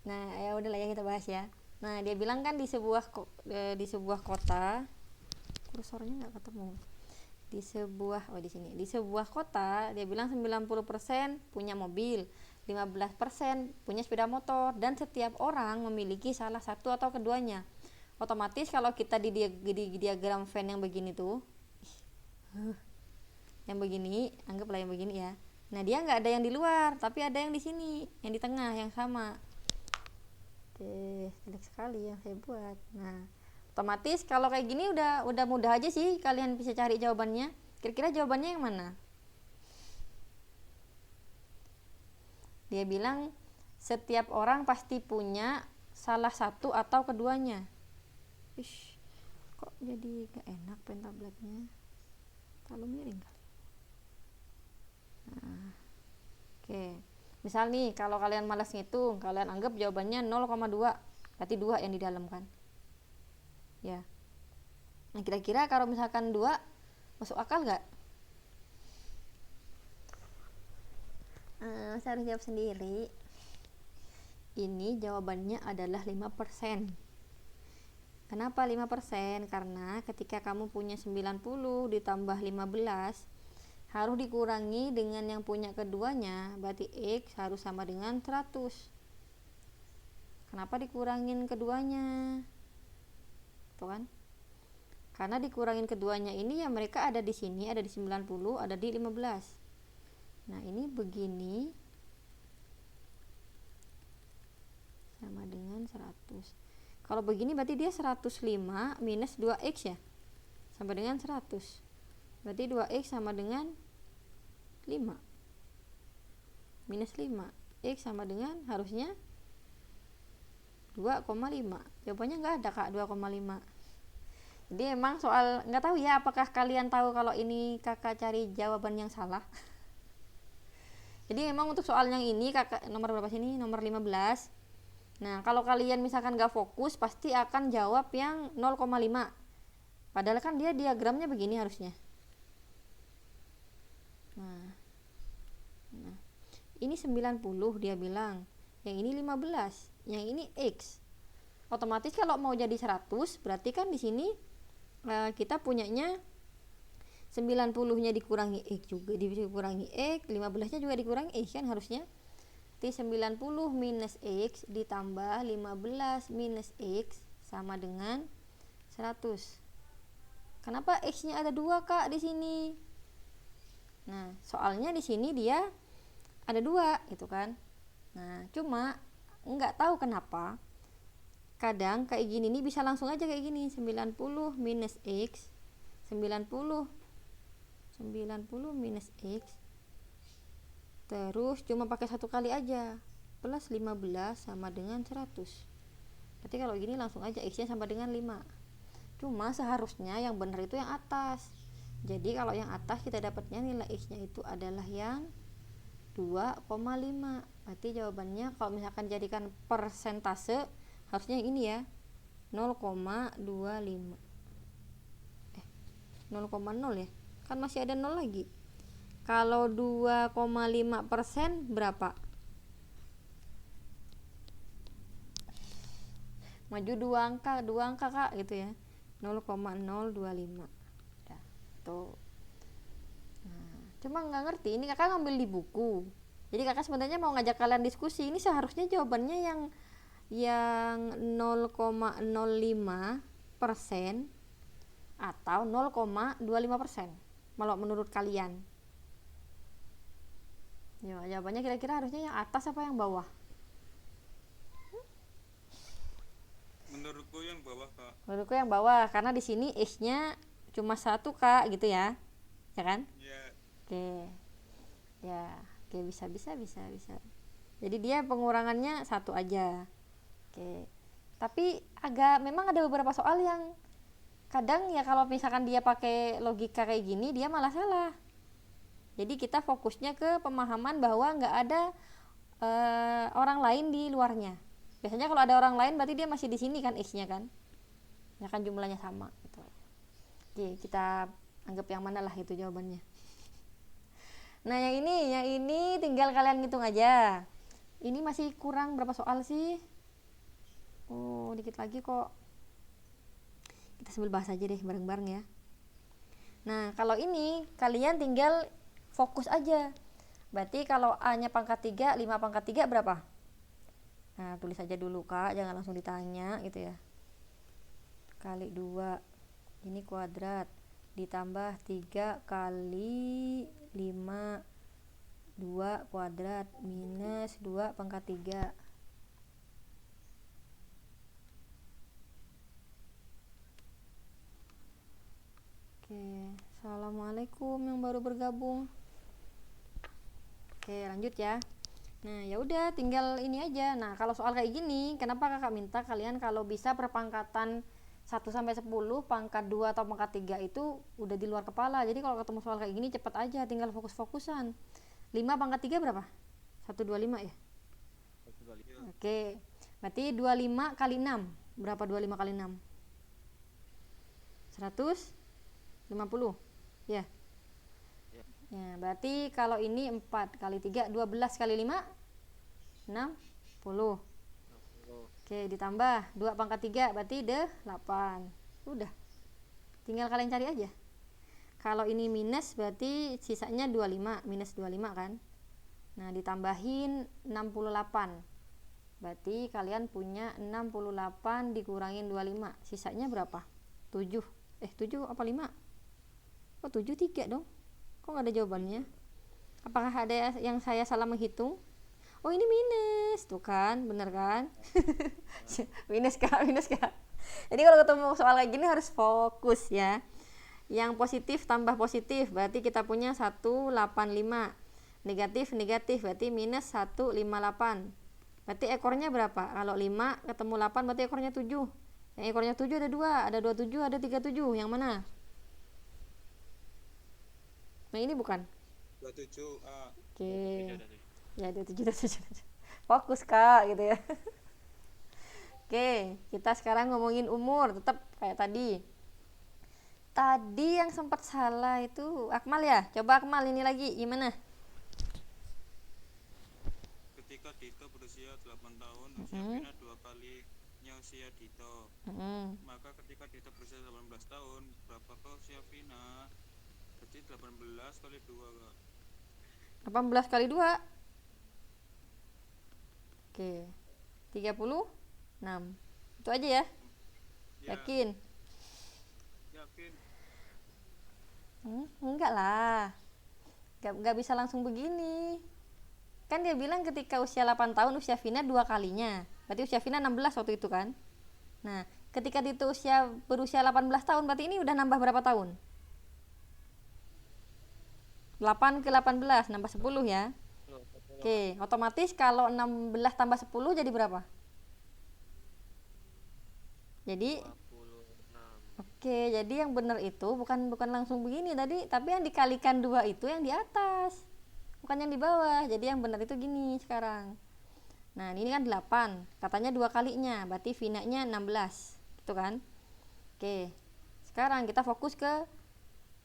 Nah, ya udahlah ya kita bahas ya. Nah, dia bilang kan di sebuah kota, kursornya nggak ketemu. Di sebuah kota, dia bilang 90% punya mobil, 15% punya sepeda motor, dan setiap orang memiliki salah satu atau keduanya. Otomatis kalau kita di diagram Venn yang begini tuh, yang begini, anggaplah yang begini ya. Nah, dia nggak ada yang di luar, tapi ada yang di sini, yang di tengah, yang sama. Oke, jelek sekali yang saya buat. Nah, otomatis kalau kayak gini udah mudah aja sih kalian bisa cari jawabannya. Kira-kira jawabannya yang mana? Dia bilang setiap orang pasti punya salah satu atau keduanya. Ish, kok jadi gak enak pen tabletnya? Terlalu miring kali. Nah, oke. Misal nih kalau kalian malas ngitung, kalian anggap jawabannya 0,2. Berarti 2 yang di dalam kan? Ya. Nah, kira-kira kalau misalkan 2 masuk akal nggak? Saya harus jawab sendiri. Ini jawabannya adalah 5%. Kenapa 5%? Karena ketika kamu punya 90 ditambah 15 harus dikurangi dengan yang punya keduanya, berarti X harus sama dengan 100. Kenapa dikurangin keduanya? Tuh kan? Karena dikurangin keduanya ini ya mereka ada di sini, ada di 90, ada di 15. Nah, ini begini sama dengan 100. Kalau begini berarti dia 105 minus 2X ya, sama dengan 100. Berarti 2X sama dengan 5 minus 5. X sama dengan harusnya 2,5. Jawabannya nggak ada Kak, 2,5. Jadi emang soal nggak tahu ya, apakah kalian tahu kalau ini kakak cari jawaban yang salah. Jadi memang untuk soal yang ini kakak nomor berapa sini? Nomor 15. Nah, kalau kalian misalkan nggak fokus pasti akan jawab yang 0,5. Padahal kan dia diagramnya begini harusnya. Nah, ini 90 dia bilang, yang ini 15, yang ini X. Otomatis kalau mau jadi 100 berarti kan di sini kita punyanya 90-nya dikurangi X juga, dikurangi X, 15-nya juga dikurangi X kan harusnya. Jadi 90 minus X ditambah 15 minus X sama dengan 100. Kenapa X-nya ada 2 Kak di sini? Nah, soalnya di sini dia ada 2 gitu kan. Nah, cuma nggak tahu kenapa kadang kayak gini nih bisa langsung aja kayak gini, 90 minus X, 90 minus X, terus cuma pakai satu kali aja, plus 15 sama dengan 100. Berarti kalau gini langsung aja X nya sama dengan 5. Cuma seharusnya yang benar itu yang atas. Jadi kalau yang atas kita dapatnya nilai X nya itu adalah yang 2,5. Berarti jawabannya kalau misalkan jadikan persentase harusnya yang ini ya, 0,25. 0,0 ya, kan masih ada 0 lagi. Kalau 2,5% berapa? Maju dua angka Kak gitu ya. 0,025. Udah, tuh. Nah, cuma nggak ngerti, ini kakak ngambil di buku. Jadi kakak sebenarnya mau ngajak kalian diskusi. Ini seharusnya jawabannya yang 0,05% atau 0,25%. Kalau menurut kalian. Ya, jawabannya kira-kira harusnya yang atas apa yang bawah? Menurutku yang bawah, Kak. Menurutku yang bawah, karena di sini X-nya cuma 1 Kak, gitu ya. Ya kan? Ya, Oke. Ya, oke, bisa. Jadi dia pengurangannya 1 aja. Oke. Tapi memang ada beberapa soal yang kadang ya kalau misalkan dia pakai logika kayak gini dia malah salah. Jadi kita fokusnya ke pemahaman bahwa nggak ada orang lain di luarnya. Biasanya kalau ada orang lain berarti dia masih di sini kan X-nya kan. Ya kan jumlahnya sama gitu. Oke, kita anggap yang mana lah itu jawabannya. Nah, yang ini tinggal kalian ngitung aja. Ini masih kurang berapa soal sih? Oh, dikit lagi kok. Kita sambil bahas aja deh bareng-bareng ya. Nah, kalau ini kalian tinggal fokus aja. Berarti kalau A-nya pangkat 3, 5 pangkat 3 berapa? Nah, tulis aja dulu Kak, jangan langsung ditanya gitu ya. Kali 2, ini kuadrat, ditambah 3 kali 5, 2 kuadrat, minus 2 pangkat 3. Oke, assalamualaikum yang baru bergabung. Oke, lanjut ya. Nah, ya udah tinggal ini aja. Nah, kalau soal kayak gini, kenapa kakak minta kalian kalau bisa perpangkatan 1 sampai 10, pangkat 2 atau pangkat 3 itu udah di luar kepala. Jadi kalau ketemu soal kayak gini cepet aja, tinggal fokus-fokusan. 5 pangkat 3 berapa? 125 ya? 125. Oke. Berarti 25 kali 6. Berapa 25 kali 6? 150. Ya. Ya, berarti kalau ini 4 kali 3, 12 kali 5, 60. Oke, ditambah 2 pangkat 3, berarti 8. Udah. Tinggal kalian cari aja. Kalau ini minus, berarti sisanya 25, minus 25 kan. Nah, ditambahin 68. Berarti kalian punya 68 dikurangin 25. Sisanya berapa? 7. 7 apa 5? Oh, 7 3 dong. Kok nggak ada jawabannya? Apakah ada yang saya salah menghitung? Oh, ini minus, tuh kan, bener kan? minus kak. Jadi kalau ketemu soal kayak gini harus fokus ya. Yang positif tambah positif, berarti kita punya 185. Negatif berarti minus 158. Berarti ekornya berapa? Kalau 5 ketemu 8 berarti ekornya 7. Yang ekornya 7 ada 2, ada 27, ada 37. Yang mana? Nah, ini bukan? 27 A. Oke. Ya, 27. Fokus Kak gitu ya. Oke, kita sekarang ngomongin umur, tetap kayak tadi. Tadi yang sempat salah itu Akmal ya? Coba Akmal ini lagi gimana? Ketika Dito berusia 8 tahun, usia Vina 2 kalinya usia Dito. Maka ketika Dito berusia 18 tahun, berapakah usia Vina? Berarti 18 kali 2, Kak. 18 kali 2. Oke. 36. Itu aja ya? Ya, Yakin? yakin. Enggak lah. Enggak bisa langsung begini. Kan dia bilang ketika usia 8 tahun usia Vina 2 kalinya. Berarti usia Vina 16 waktu itu kan? Nah, ketika Dito berusia 18 tahun berarti ini udah nambah berapa tahun? 8 ke 18 nambah 10 ya. Oke, otomatis kalau 16 tambah 10 jadi berapa? Jadi 26. oke, jadi yang benar itu bukan langsung begini tadi, tapi yang dikalikan 2 itu yang di atas. Bukan yang di bawah. Jadi yang benar itu gini sekarang. Nah, ini kan 8. Katanya 2 kalinya, berarti Vina-nya 16. Gitu kan? Oke. Sekarang kita fokus ke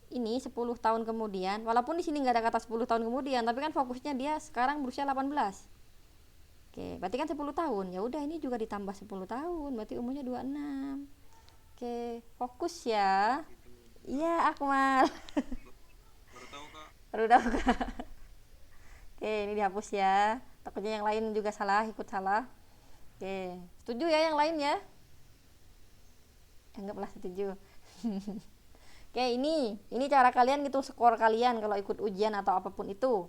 ini 10 tahun kemudian, walaupun di sini nggak ada kata 10 tahun kemudian, tapi kan fokusnya dia sekarang berusia 18. Oke, berarti kan 10 tahun. Ya udah, ini juga ditambah 10 tahun, berarti umurnya 26. Oke, fokus ya. Iya, Akmal. Baru tahu kak. Baru tahu, Kak. Oke, ini dihapus ya. Takutnya yang lain juga salah, ikut salah. Oke, setuju ya yang lain ya? Anggaplah setuju. Oke, ini cara kalian gitu, skor kalian kalau ikut ujian atau apapun itu.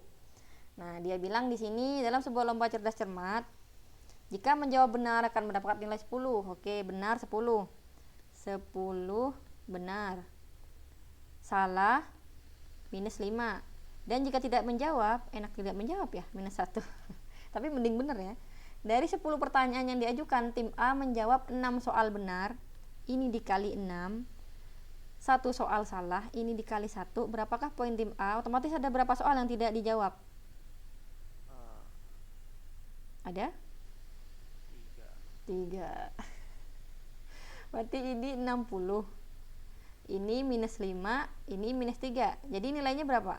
Nah, dia bilang di sini dalam sebuah lomba cerdas cermat, jika menjawab benar akan mendapatkan nilai 10. Oke, benar 10. 10 benar. Salah minus 5. Dan jika tidak menjawab, enak tidak menjawab ya, minus 1. Tapi mending benar ya. Dari 10 pertanyaan yang diajukan, tim A menjawab 6 soal benar. Ini dikali 6. 1 soal salah, ini dikali 1. Berapakah poin tim A? Otomatis ada berapa soal yang tidak dijawab? Ada? 3. Berarti ini 60. Ini minus 5, ini minus 3. Jadi nilainya berapa?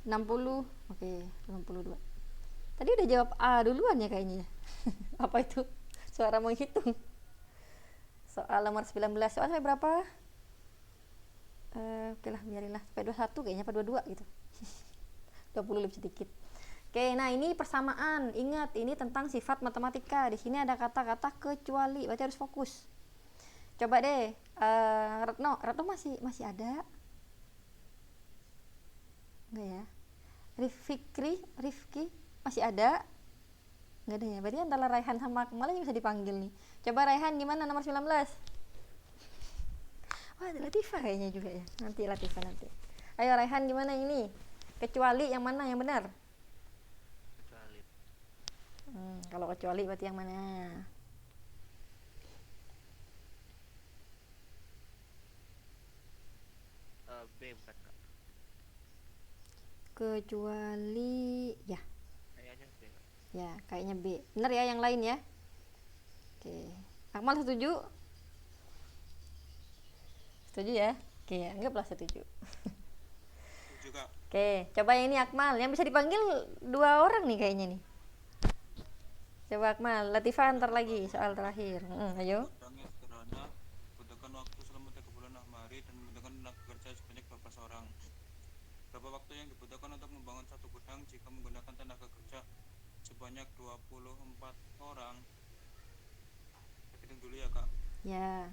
60. Oke, 62. Tadi udah jawab A duluan ya kayaknya. Apa itu? Suara menghitung. Soal nomor 19. Soal sampai berapa? Oke lah, biarinlah sampai 21 kayaknya, apa 22 gitu. 20 lebih sedikit. Oke, nah ini persamaan. Ingat, ini tentang sifat matematika. Di sini ada kata-kata kecuali, berarti harus fokus. Coba deh, Retno masih ada? Enggak ya? Rifki masih ada? Enggak ada ya? Berarti antara Raihan sama Akmal bisa dipanggil nih. Coba Raihan gimana nomor 19? Wah, ada Latifah kayaknya juga ya. Nanti Latifah nanti. Ayo Raihan gimana ini? Kecuali yang mana yang benar? Kecuali. Kalau kecuali berarti yang mana? B bukan kak? Kecuali ya. Kayaknya B kak. Ya, kayaknya B. Benar ya yang lain ya? Oke. Akmal setuju? Setuju ya? Oke, anggaplah setuju. Setuju kak. Oke, coba yang ini Akmal. Yang bisa dipanggil 2 orang nih kayaknya nih. Coba Akmal, Latifah antar lagi soal terakhir. Ayo. Orangnya sederhana, butuhkan waktu selama 36 hari dan membutuhkan tenaga kerja sebanyak 12 orang. Berapa waktu yang dibutuhkan untuk membangun satu gudang jika menggunakan tenaga kerja sebanyak 24 orang? Hitung dulu ya kak. Ya.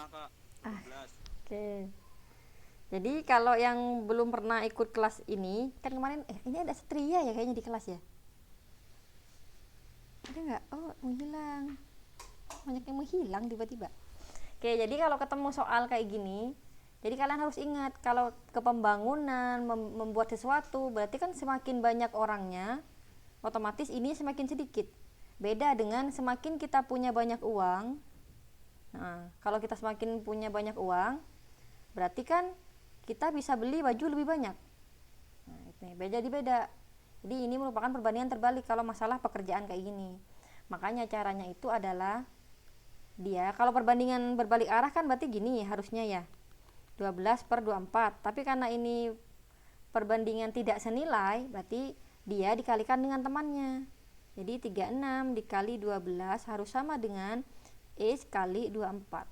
Kak, 12. Oke. Jadi kalau yang belum pernah ikut kelas ini, kan kemarin ini ada Setria ya kayaknya di kelas ya. Ada nggak? Oh, menghilang. Banyak yang menghilang tiba-tiba. Oke, jadi kalau ketemu soal kayak gini, jadi kalian harus ingat kalau kepembangunan membuat sesuatu, berarti kan semakin banyak orangnya, otomatis ini semakin sedikit. Beda dengan semakin kita punya banyak uang. Nah, kalau kita semakin punya banyak uang, berarti kan kita bisa beli baju lebih banyak. Nah, itu beda. Jadi ini merupakan perbandingan terbalik kalau masalah pekerjaan kayak gini. Makanya caranya itu adalah dia, kalau perbandingan berbalik arah kan berarti gini harusnya ya. 12/24. Tapi karena ini perbandingan tidak senilai, berarti dia dikalikan dengan temannya. Jadi 36 dikali 12 harus sama dengan X kali 24.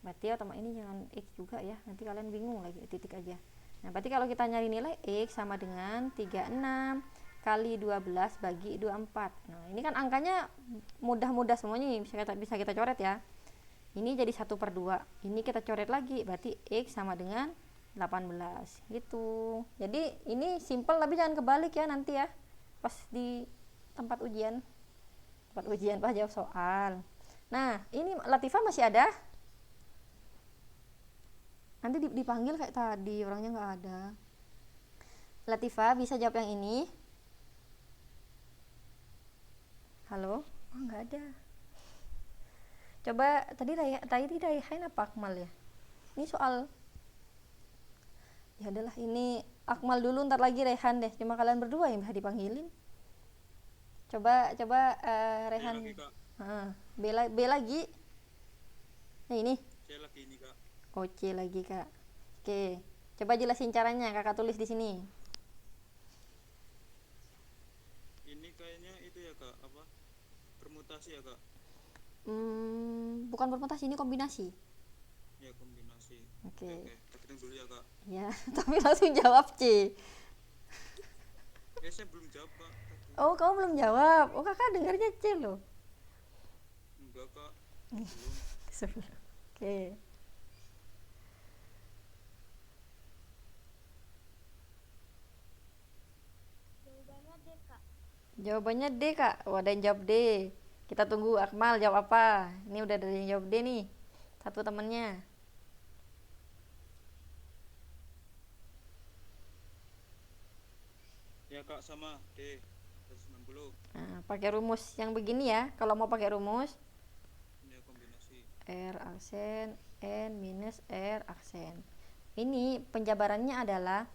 Berarti otomatis ini jangan X juga ya, nanti kalian bingung lagi, titik aja. Nah, berarti kalau kita nyari nilai X sama dengan 36 kali 12 bagi 24. Nah, ini kan angkanya mudah-mudah semuanya nih, bisa kita coret ya. Ini jadi 1/2. Ini kita coret lagi, berarti X sama dengan 18 gitu. Jadi ini simple tapi jangan kebalik ya nanti ya pas di tempat ujian pas jawab soal. Nah ini Latifah masih ada, nanti dipanggil kayak tadi orangnya nggak ada. Latifah bisa jawab yang ini? Halo? Oh nggak ada. Coba tadi Raihan apa Akmal ya? Ini soal ya adalah ini Akmal dulu, ntar lagi Rehan deh, cuma kalian berdua yang bisa dipanggilin. Coba Rehan. B lagi. Nah ini C lagi ini kak. Oh C lagi kak. Oke, coba jelasin caranya, kakak tulis di sini. Ini kayaknya itu ya kak, apa permutasi ya kak? Bukan permutasi, ini kombinasi. Ya kombinasi. Oke. Kita hitung dulu ya kak. Ya tapi langsung jawab C. Saya belum jawab kak tadi. Oh kamu belum jawab. Oh kakak dengarnya C loh. Enggak kak, Sebelum. Oke. Jawabannya D kak. Oh, ada yang jawab D. Kita tunggu Akmal jawab apa. Ini udah ada yang jawab D nih, satu temennya. ya kak sama D 190. Nah, pakai rumus yang begini ya. Kalau mau pakai rumus Ini ya kombinasi. R aksen N minus R aksen. Ini penjabarannya adalah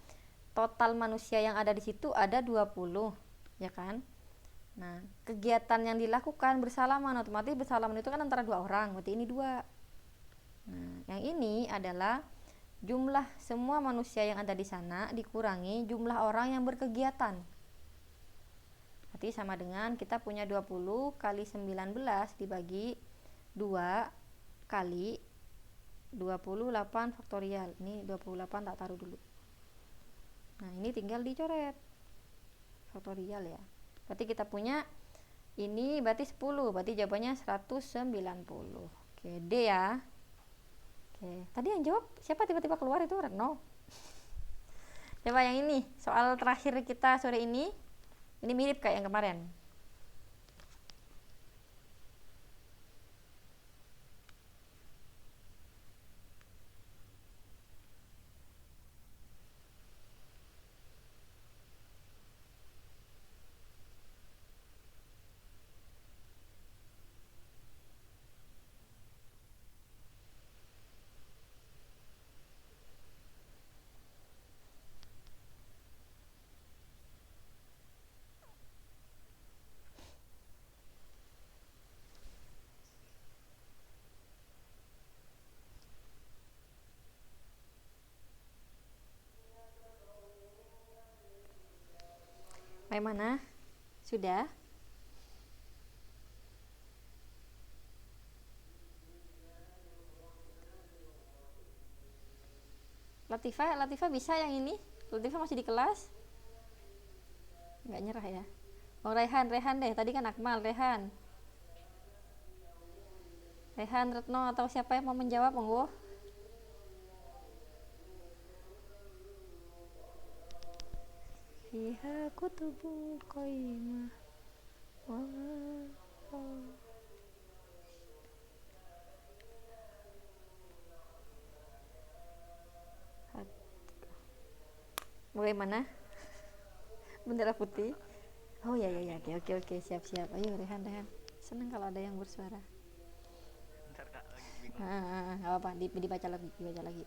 total manusia yang ada di situ ada 20, ya kan? Nah, kegiatan yang dilakukan bersalaman, otomatis bersalaman itu kan antara 2 orang, berarti ini 2. Nah, yang ini adalah jumlah semua manusia yang ada di sana dikurangi jumlah orang yang berkegiatan. Berarti sama dengan kita punya 20 kali 19 dibagi 2 kali 28 faktorial. Ini 28 tak taruh dulu. Nah, ini tinggal dicoret faktorial ya. Berarti kita punya ini berarti 10, berarti jawabannya 190. Oke, D ya. Oke, tadi yang jawab siapa tiba-tiba keluar itu Retno. Coba yang ini, soal terakhir kita sore ini. Ini mirip kayak yang kemarin. Bagaimana? Sudah? Latifah bisa yang ini? Latifah masih di kelas? Nggak nyerah ya? Oh Rehan deh, tadi kan Akmal, Rehan, Retno atau siapa yang mau menjawab, monggo. Fiha kutubun qayyimah bagaimana? Bendera putih. Oh ya, oke, siap. Ayo Rehan. Seneng kalau ada yang bersuara. Bentar kak, lagi bingung. Nggak apa-apa, dibaca lagi.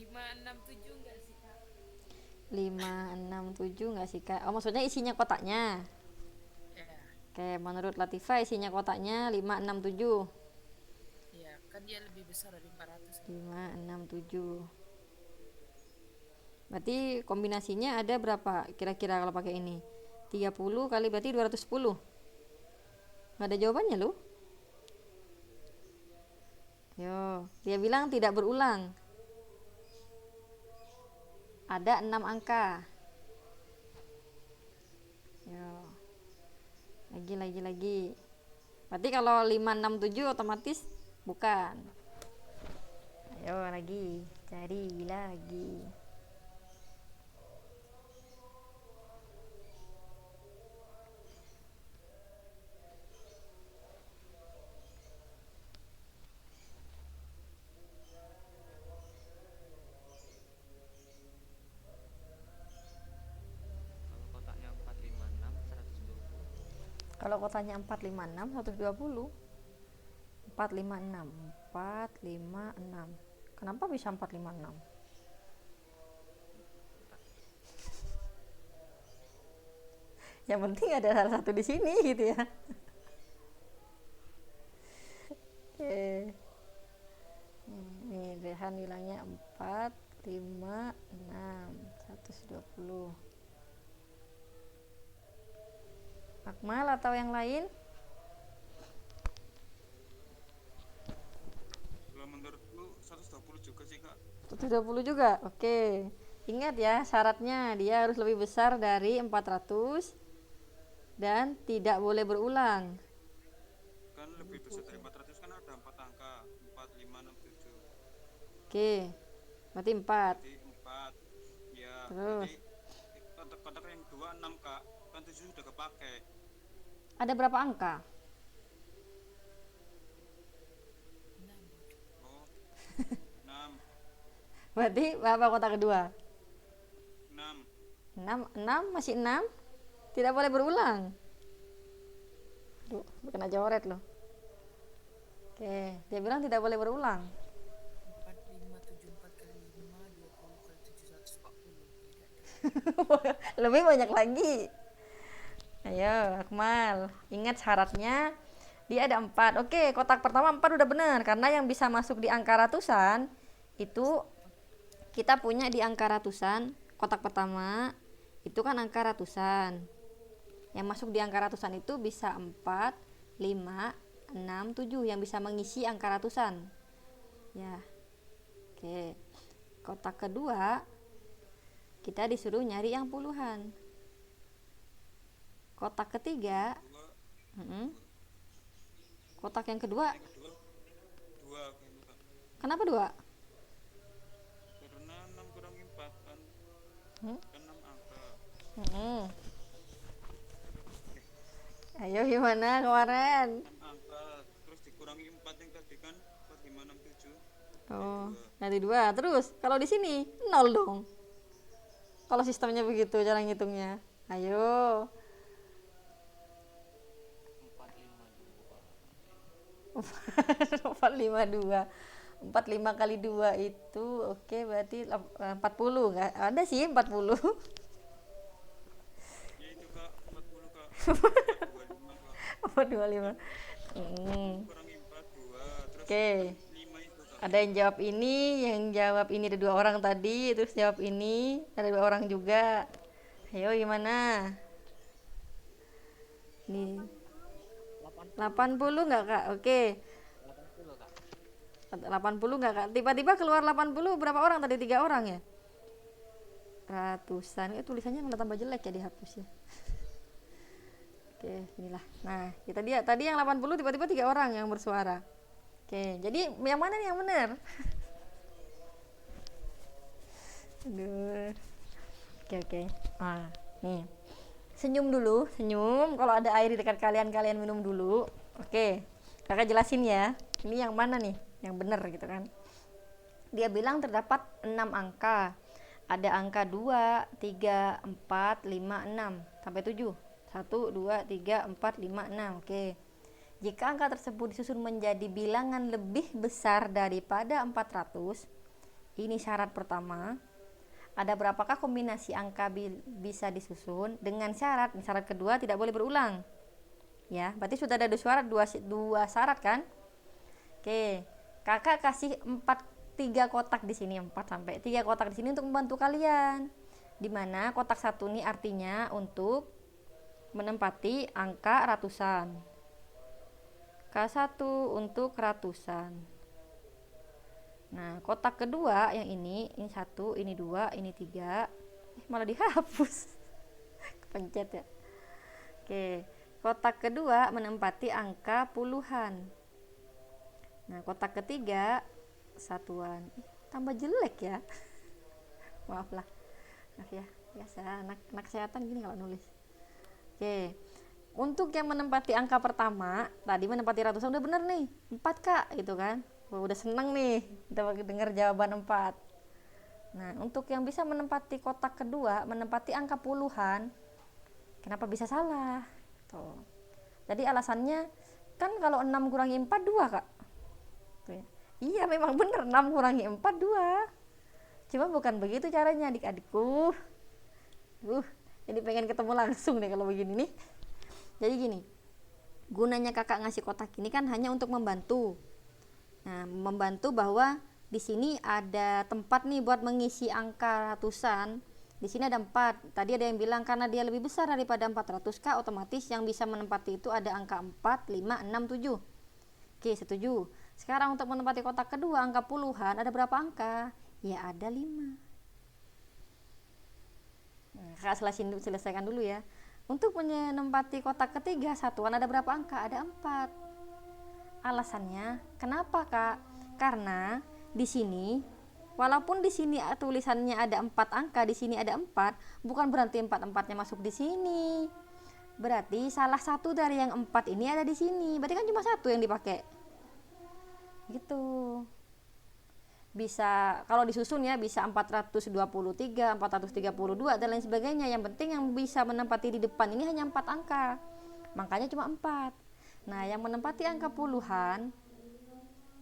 567 enggak sih kak? 567 nggak sih kak? Oh maksudnya isinya kotaknya. Ya, Oke, menurut Latifah isinya kotaknya 567. ya kan dia lebih besar dari 400. 567. Berarti kombinasinya ada berapa kira-kira kalau pakai ini? 30 kali berarti 210. Nggak ada jawabannya loh. Yo, dia bilang tidak berulang. Ada 6 angka. Yo. Lagi. Berarti kalau 5, 6, 7 otomatis bukan. Ayo lagi, cari lagi. Kalau kotaknya 456 120. Kalau kotaknya 456 120. 456. Kenapa bisa 456? Yang penting ada salah satu di sini gitu ya. Oke. Ini Rehan nilainya 4, 5, 6, 120. Akmal atau yang lain? Kalau menurutku 120 juga sih kak. 120 juga. Oke. Ingat ya, syaratnya dia harus lebih besar dari 400 dan tidak boleh berulang. Kan lebih besar dari 400 kan ada 4 angka, 4, 5, 6, 7. Oke. Berarti 4. Jadi 4. Ya, Terus berarti kotak yang 2 6 kak. Kan 7 sudah kepake. ada berapa angka? 6. Oh, 6. Berarti berapa kotak kedua? 6. 6 masih 6. Tidak boleh berulang. Duh, kena coret loh. Oke, dia bilang tidak boleh berulang. 4, 5, 7, 4 kali 5, 20 kali 7, 140. Lebih banyak lagi. Ayo Akmal, ingat syaratnya dia ada 4. Oke, kotak pertama 4 udah benar, karena yang bisa masuk di angka ratusan itu kita punya di angka ratusan. Kotak pertama itu kan angka ratusan. Yang masuk di angka ratusan itu bisa 4, 5, 6, 7 yang bisa mengisi angka ratusan. Ya. Oke. Kotak kedua kita disuruh nyari yang puluhan. Kotak ketiga, kotak yang kedua, Yang kedua 2 gitu kak. kenapa 2? Karena 6 kurangi 4 kan. Kan 6 angka. Ayo gimana kemarin? 6 angka terus dikurangi 4 yang tadi kan 4, 5, 6, 7. Oh, nanti 2. Terus kalau di sini 0 dong. Kalau sistemnya begitu cara ngitungnya. Ayo. 452. 452. 45 kali 2 itu oke, berarti 40. Enggak ada sih 40. Ya itu kak 40 kak. 425 kak. 425. Kurangi 4 2 terus Oke. 5 itu kak. Ada yang jawab ini ada 2 orang tadi, terus jawab ini ada 2 orang juga. Ayo gimana? Nih. 80 enggak kak? Oke. 80 kak. 80 enggak kak? Tiba-tiba keluar 80 berapa orang tadi? 3 orang ya? Ratusan. Tulisannya malah tambah jelek ya, dihapus ya. Oke, inilah. Nah, kita dia tadi yang 80 tiba-tiba 3 orang yang bersuara. Oke, jadi yang mana nih yang benar? Aduh. Oke. Ah, nih. Senyum dulu, senyum. Kalau ada air di dekat kalian, kalian minum dulu. Oke. Kakak jelasin ya. Ini yang mana nih? Yang benar gitu kan. Dia bilang terdapat 6 angka. Ada angka 2, 3, 4, 5, 6 sampai 7. 1, 2, 3, 4, 5, 6. Oke. Jika angka tersebut disusun menjadi bilangan lebih besar daripada 400, ini syarat pertama. Ada berapakah kombinasi angka bisa disusun dengan syarat kedua tidak boleh berulang. Ya, berarti sudah ada dua syarat kan? Oke. Kakak kasih 3 kotak di sini, 4 sampai 3 kotak di sini untuk membantu kalian. Dimana kotak satu ini artinya untuk menempati angka ratusan. K1 untuk ratusan. Nah, kotak kedua yang ini 1, ini 2, ini 3. Malah dihapus. Kepencet ya. Oke. kotak kedua menempati angka puluhan. Nah, kotak ketiga satuan. Tambah jelek ya. Maaf ya, biasa anak kesehatan gini kalau nulis. Oke, untuk yang menempati angka pertama tadi menempati ratusan udah bener nih, 4 kak gitu kan. Udah seneng nih kita dengar jawaban 4. Nah, untuk yang bisa menempati kotak kedua menempati angka puluhan, kenapa bisa salah tuh? Jadi alasannya kan kalau 6 kurangi 4 2 kak tuh ya. Iya memang bener, 6 kurangi 4 2. Cuma bukan begitu caranya adik-adikku. Jadi pengen ketemu langsung deh kalau begini nih. Jadi gini, gunanya kakak ngasih kotak ini kan hanya untuk membantu. Nah, membantu bahwa di sini ada tempat nih buat mengisi angka ratusan. Di sini ada 4. Tadi ada yang bilang karena dia lebih besar daripada 400k, otomatis yang bisa menempati itu ada angka 4, 5, 6, 7. Oke, setuju. Sekarang untuk menempati kotak kedua angka puluhan ada berapa angka? Ya ada 5. Nah, kakak selesaikan dulu ya. Untuk menempati kotak ketiga satuan ada berapa angka? Ada 4. Alasannya kenapa kak? Karena di sini walaupun di sini tulisannya ada 4 angka, di sini ada 4, bukan berarti 4-4-nya masuk di sini. Berarti salah satu dari yang 4 ini ada di sini. Berarti kan cuma satu yang dipakai. Gitu. Bisa kalau disusun ya bisa 423, 432 dan lain sebagainya. Yang penting yang bisa menempati di depan ini hanya 4 angka. Makanya cuma 4. Nah, yang menempati angka puluhan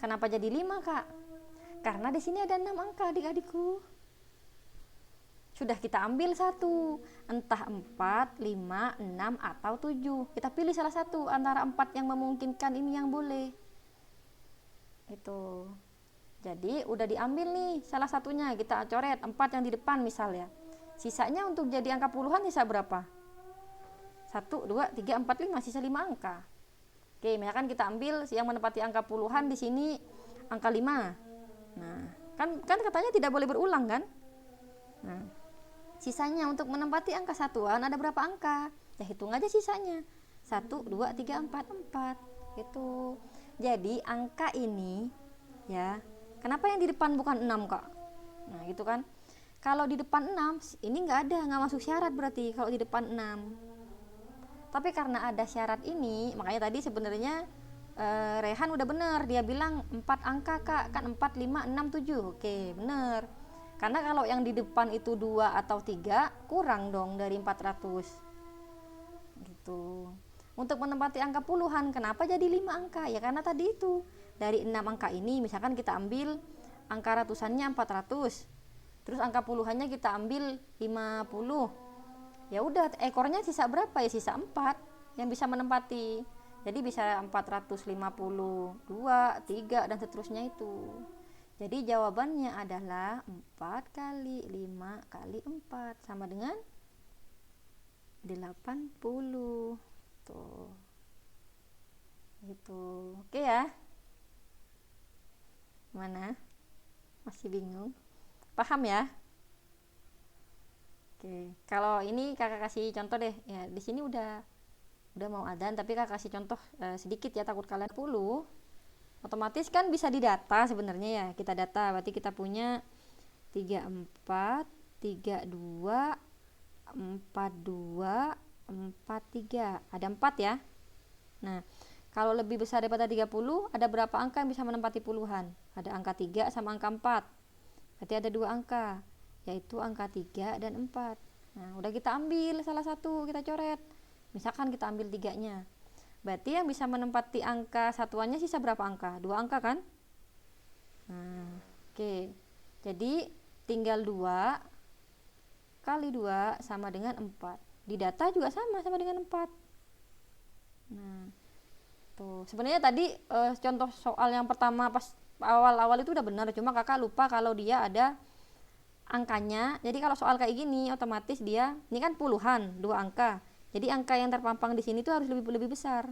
kenapa jadi 5, Kak? Karena di sini ada 6 angka, adik-adikku. Sudah kita ambil satu, entah 4, 5, 6 atau 7. Kita pilih salah satu antara 4 yang memungkinkan ini yang boleh. Itu. Jadi udah diambil nih salah satunya, kita coret 4 yang di depan misalnya. Sisanya untuk jadi angka puluhan sisa berapa? 1, 2, 3, 4, 5, sisa 5 angka. Oke, misalkan kita ambil yang menempati angka puluhan di sini angka 5. Nah, kan katanya tidak boleh berulang kan? Nah, sisanya untuk menempati angka satuan ada berapa angka? Ya hitung aja sisanya. 1, 2, 3, 4, 4. Gitu. Jadi angka ini ya, kenapa yang di depan bukan 6 kak? Nah gitu kan. Kalau di depan 6 ini nggak masuk syarat berarti kalau di depan 6. Tapi karena ada syarat ini, makanya tadi sebenarnya Rehan udah bener, dia bilang 4 angka kak, kan 4, 5, 6, 7. Oke bener. Karena kalau yang di depan itu 2 atau 3 kurang dong dari 400 gitu. Untuk menempati angka puluhan kenapa jadi 5 angka? Ya karena tadi itu dari 6 angka ini misalkan kita ambil angka ratusannya 400, terus angka puluhannya kita ambil 50. Ya udah ekornya sisa berapa? Ya sisa 4 yang bisa menempati. Jadi bisa 452, 3 dan seterusnya itu. Jadi jawabannya adalah 4 kali 5 kali 4 sama dengan 80. Tuh. Gitu. Oke ya. Mana? Masih bingung? Paham ya? Oke. Kalau ini kakak kasih contoh deh. Ya, di sini udah mau adzan tapi kakak kasih contoh sedikit ya, takut kalian 10. Otomatis kan bisa didata sebenarnya ya. Kita data berarti kita punya 34, 32, 42, 43. Ada 4 ya. Nah, kalau lebih besar daripada 30, ada berapa angka yang bisa menempati puluhan? Ada angka 3 sama angka 4. Berarti ada 2 angka, yaitu angka 3 dan 4. Nah, udah kita ambil salah satu, kita coret. Misalkan kita ambil 3-nya. Berarti yang bisa menempati angka satuannya sisa berapa angka? 2 angka kan? Nah, oke. Jadi tinggal 2 kali 2 sama dengan 4. Di data juga sama dengan 4. Nah, tuh. Sebenarnya tadi contoh soal yang pertama pas awal-awal itu udah benar, cuma kakak lupa kalau dia ada angkanya. Jadi kalau soal kayak gini otomatis dia ini kan puluhan, 2 angka. Jadi angka yang terpampang di sini tuh harus lebih besar.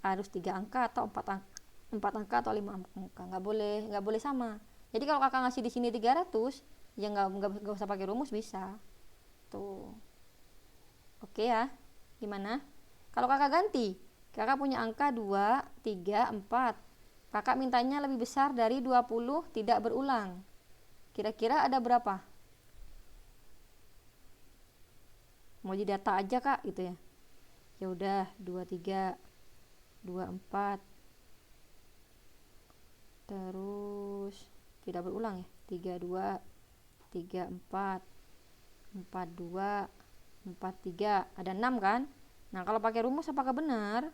Harus 3 angka atau 4 angka atau 5 angka. Enggak boleh sama. Jadi kalau kakak ngasih di sini 300, ya enggak usah pakai rumus bisa. Tuh. Oke ya. Gimana? Kalau kakak ganti, kakak punya angka 2, 3, 4. Kakak mintanya lebih besar dari 20 tidak berulang. Kira-kira ada berapa? Mau di data aja kak gitu ya. Ya udah 23, 24. Terus tidak berulang ya. 32, 34, 42, 43. Ada 6 kan? Nah, kalau pakai rumus apakah benar?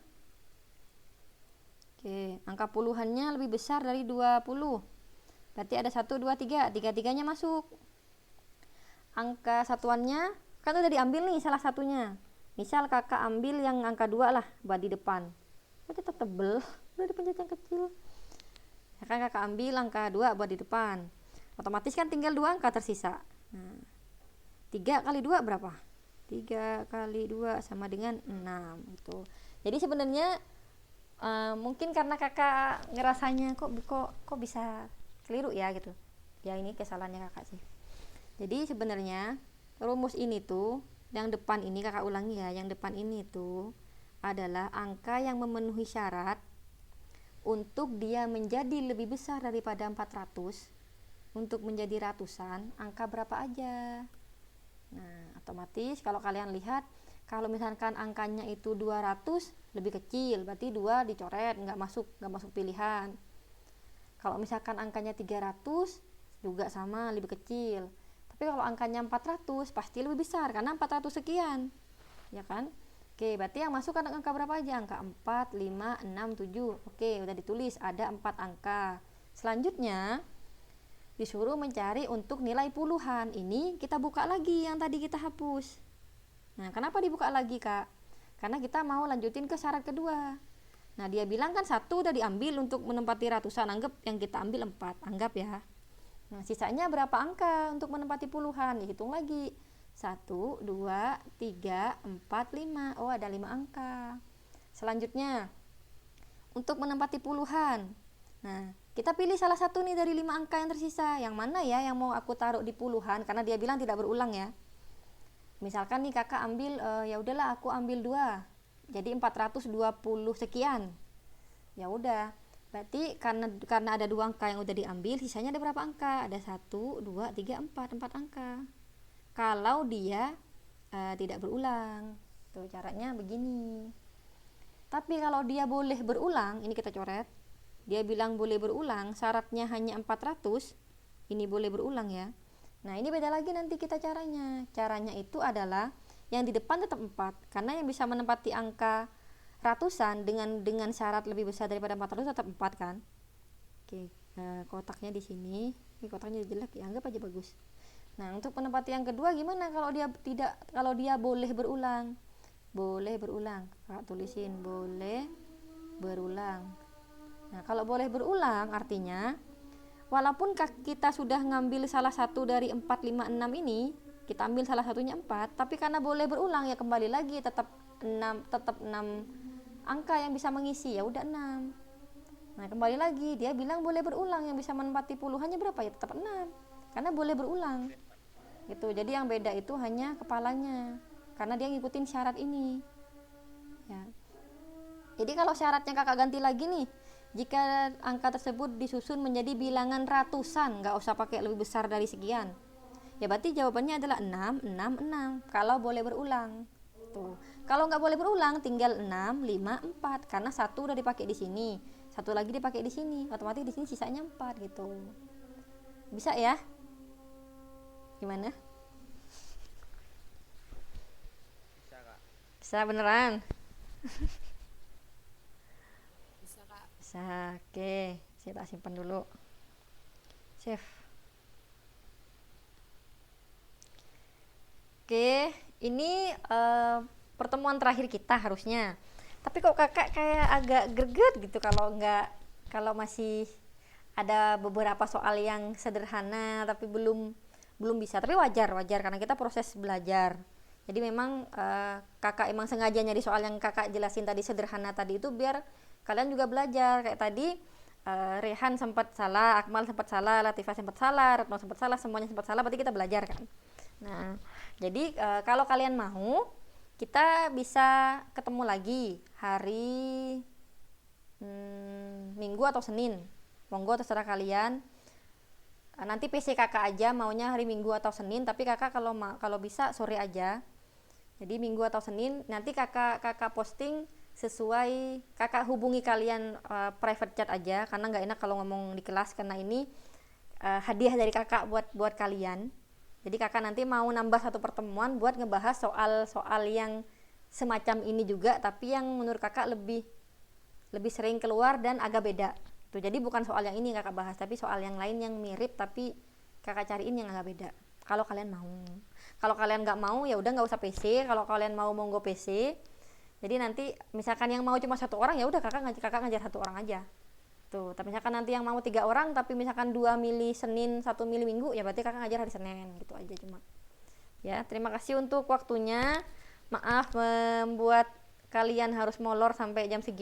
Oke, angka puluhannya lebih besar dari 20. Berarti ada 1, 2, 3. Tiga-tiganya masuk. Angka satuannya kan udah diambil nih salah satunya. Misal kakak ambil yang angka 2 lah buat di depan. Berarti tetap tebel. Udah dipencet yang kecil. Ya kan kakak ambil angka 2 buat di depan. Otomatis kan tinggal 2 angka tersisa. Nah, 3 kali 2 berapa? 3 kali 2 sama dengan 6 gitu. Jadi sebenarnya mungkin karena kakak ngerasanya kok bisa keliru ya gitu. Ya ini kesalahannya kakak sih. Jadi sebenarnya rumus ini tuh yang depan ini kakak ulangi ya, yang depan ini tuh adalah angka yang memenuhi syarat untuk dia menjadi lebih besar daripada 400. Untuk menjadi ratusan, angka berapa aja. Nah, otomatis kalau kalian lihat, kalau misalkan angkanya itu 200 lebih kecil, berarti 2 dicoret, nggak masuk pilihan. Kalau misalkan angkanya 300 juga sama, lebih kecil. Tapi kalau angkanya 400 pasti lebih besar karena 400 sekian. Ya kan? Oke, berarti yang masuk kan angka berapa aja? Angka 4, 5, 6, 7. Oke, udah ditulis ada 4 angka. Selanjutnya disuruh mencari untuk nilai puluhan. Ini kita buka lagi yang tadi kita hapus. Nah, kenapa dibuka lagi kak? Karena kita mau lanjutin ke syarat kedua. Nah, dia bilang kan 1 udah diambil untuk menempati ratusan. Anggap yang kita ambil 4, anggap ya. Nah, sisanya berapa angka untuk menempati puluhan? Dihitung lagi. 1, 2, 3, 4, 5. Oh, ada 5 angka. Selanjutnya untuk menempati puluhan. Nah, kita pilih salah satu nih dari 5 angka yang tersisa. Yang mana ya yang mau aku taruh di puluhan? Karena dia bilang tidak berulang ya. Misalkan nih kakak ambil, ya udahlah aku ambil 2. Jadi 420 sekian. Ya udah. Berarti karena ada 2 angka yang udah diambil, sisanya ada berapa angka? Ada 1, 2, 3, 4 angka. Kalau dia tidak berulang. Tuh caranya begini. Tapi kalau dia boleh berulang, ini kita coret. Dia bilang boleh berulang, syaratnya hanya 400. Ini boleh berulang ya. Nah, ini beda lagi nanti kita caranya. Caranya itu adalah yang di depan tetap 4, karena yang bisa menempati angka ratusan dengan syarat lebih besar daripada 400 tetap 4 kan. Oke, kotaknya di sini. Ini kotaknya jelek ya, anggap aja bagus. Nah, untuk menempati yang kedua gimana kalau dia boleh berulang? Boleh berulang. Kakak tulisin boleh berulang. Nah, kalau boleh berulang artinya walaupun kita sudah ngambil salah satu dari 4, 5, 6 ini, kita ambil salah satunya 4, tapi karena boleh berulang ya kembali lagi tetap 6 angka yang bisa mengisi, ya udah 6. Nah, kembali lagi dia bilang boleh berulang, yang bisa menempati puluhannya berapa ya tetap 6. Karena boleh berulang. Gitu. Jadi yang beda itu hanya kepalanya. Karena dia ngikutin syarat ini. Ya. Jadi kalau syaratnya kakak ganti lagi nih, jika angka tersebut disusun menjadi bilangan ratusan, nggak usah pakai lebih besar dari sekian, ya berarti jawabannya adalah 6, 6, 6 kalau boleh berulang. Tuh. Kalau nggak boleh berulang tinggal 6, 5, 4 karena 1 udah dipakai di sini, 1 lagi dipakai di sini, otomatis di sini sisanya 4 gitu. Bisa ya? Gimana? Bisa kak. Bisa beneran? Bisa kak. Bisa. Oke, saya tak simpan dulu. Save. Oke, ini pertemuan terakhir kita harusnya. Tapi kok kakak kayak agak greget gitu kalau masih ada beberapa soal yang sederhana tapi belum bisa. Tapi wajar karena kita proses belajar. Jadi memang kakak emang sengaja nyari soal yang kakak jelasin tadi sederhana tadi itu biar kalian juga belajar. Kayak tadi Rehan sempat salah, Akmal sempat salah, Latifah sempat salah, Retno sempat salah, semuanya sempat salah, berarti kita belajar kan. Nah, jadi kalau kalian mau kita bisa ketemu lagi hari Minggu atau Senin, monggo terserah kalian. Nanti PC kakak aja maunya hari Minggu atau Senin, tapi kakak kalau bisa sore aja. Jadi Minggu atau Senin, nanti kakak posting sesuai, kakak hubungi kalian private chat aja, karena nggak enak kalau ngomong di kelas, karena ini hadiah dari kakak buat kalian. Jadi kakak nanti mau nambah satu pertemuan buat ngebahas soal yang semacam ini juga, tapi yang menurut kakak lebih sering keluar dan agak beda tuh. Jadi bukan soal yang ini kakak bahas, tapi soal yang lain yang mirip tapi kakak cariin yang agak beda, kalau kalian mau. Kalau kalian nggak mau ya udah nggak usah PC, kalau kalian mau monggo PC. Jadi nanti misalkan yang mau cuma satu orang ya udah kakak ngajar satu orang aja tuh. Tapi misalkan nanti yang mau 3 orang tapi misalkan 2 mili Senin 1 mili Minggu, ya berarti kakak ngajar hari Senin gitu aja. Cuma ya, terima kasih untuk waktunya, maaf membuat kalian harus molor sampai jam segini.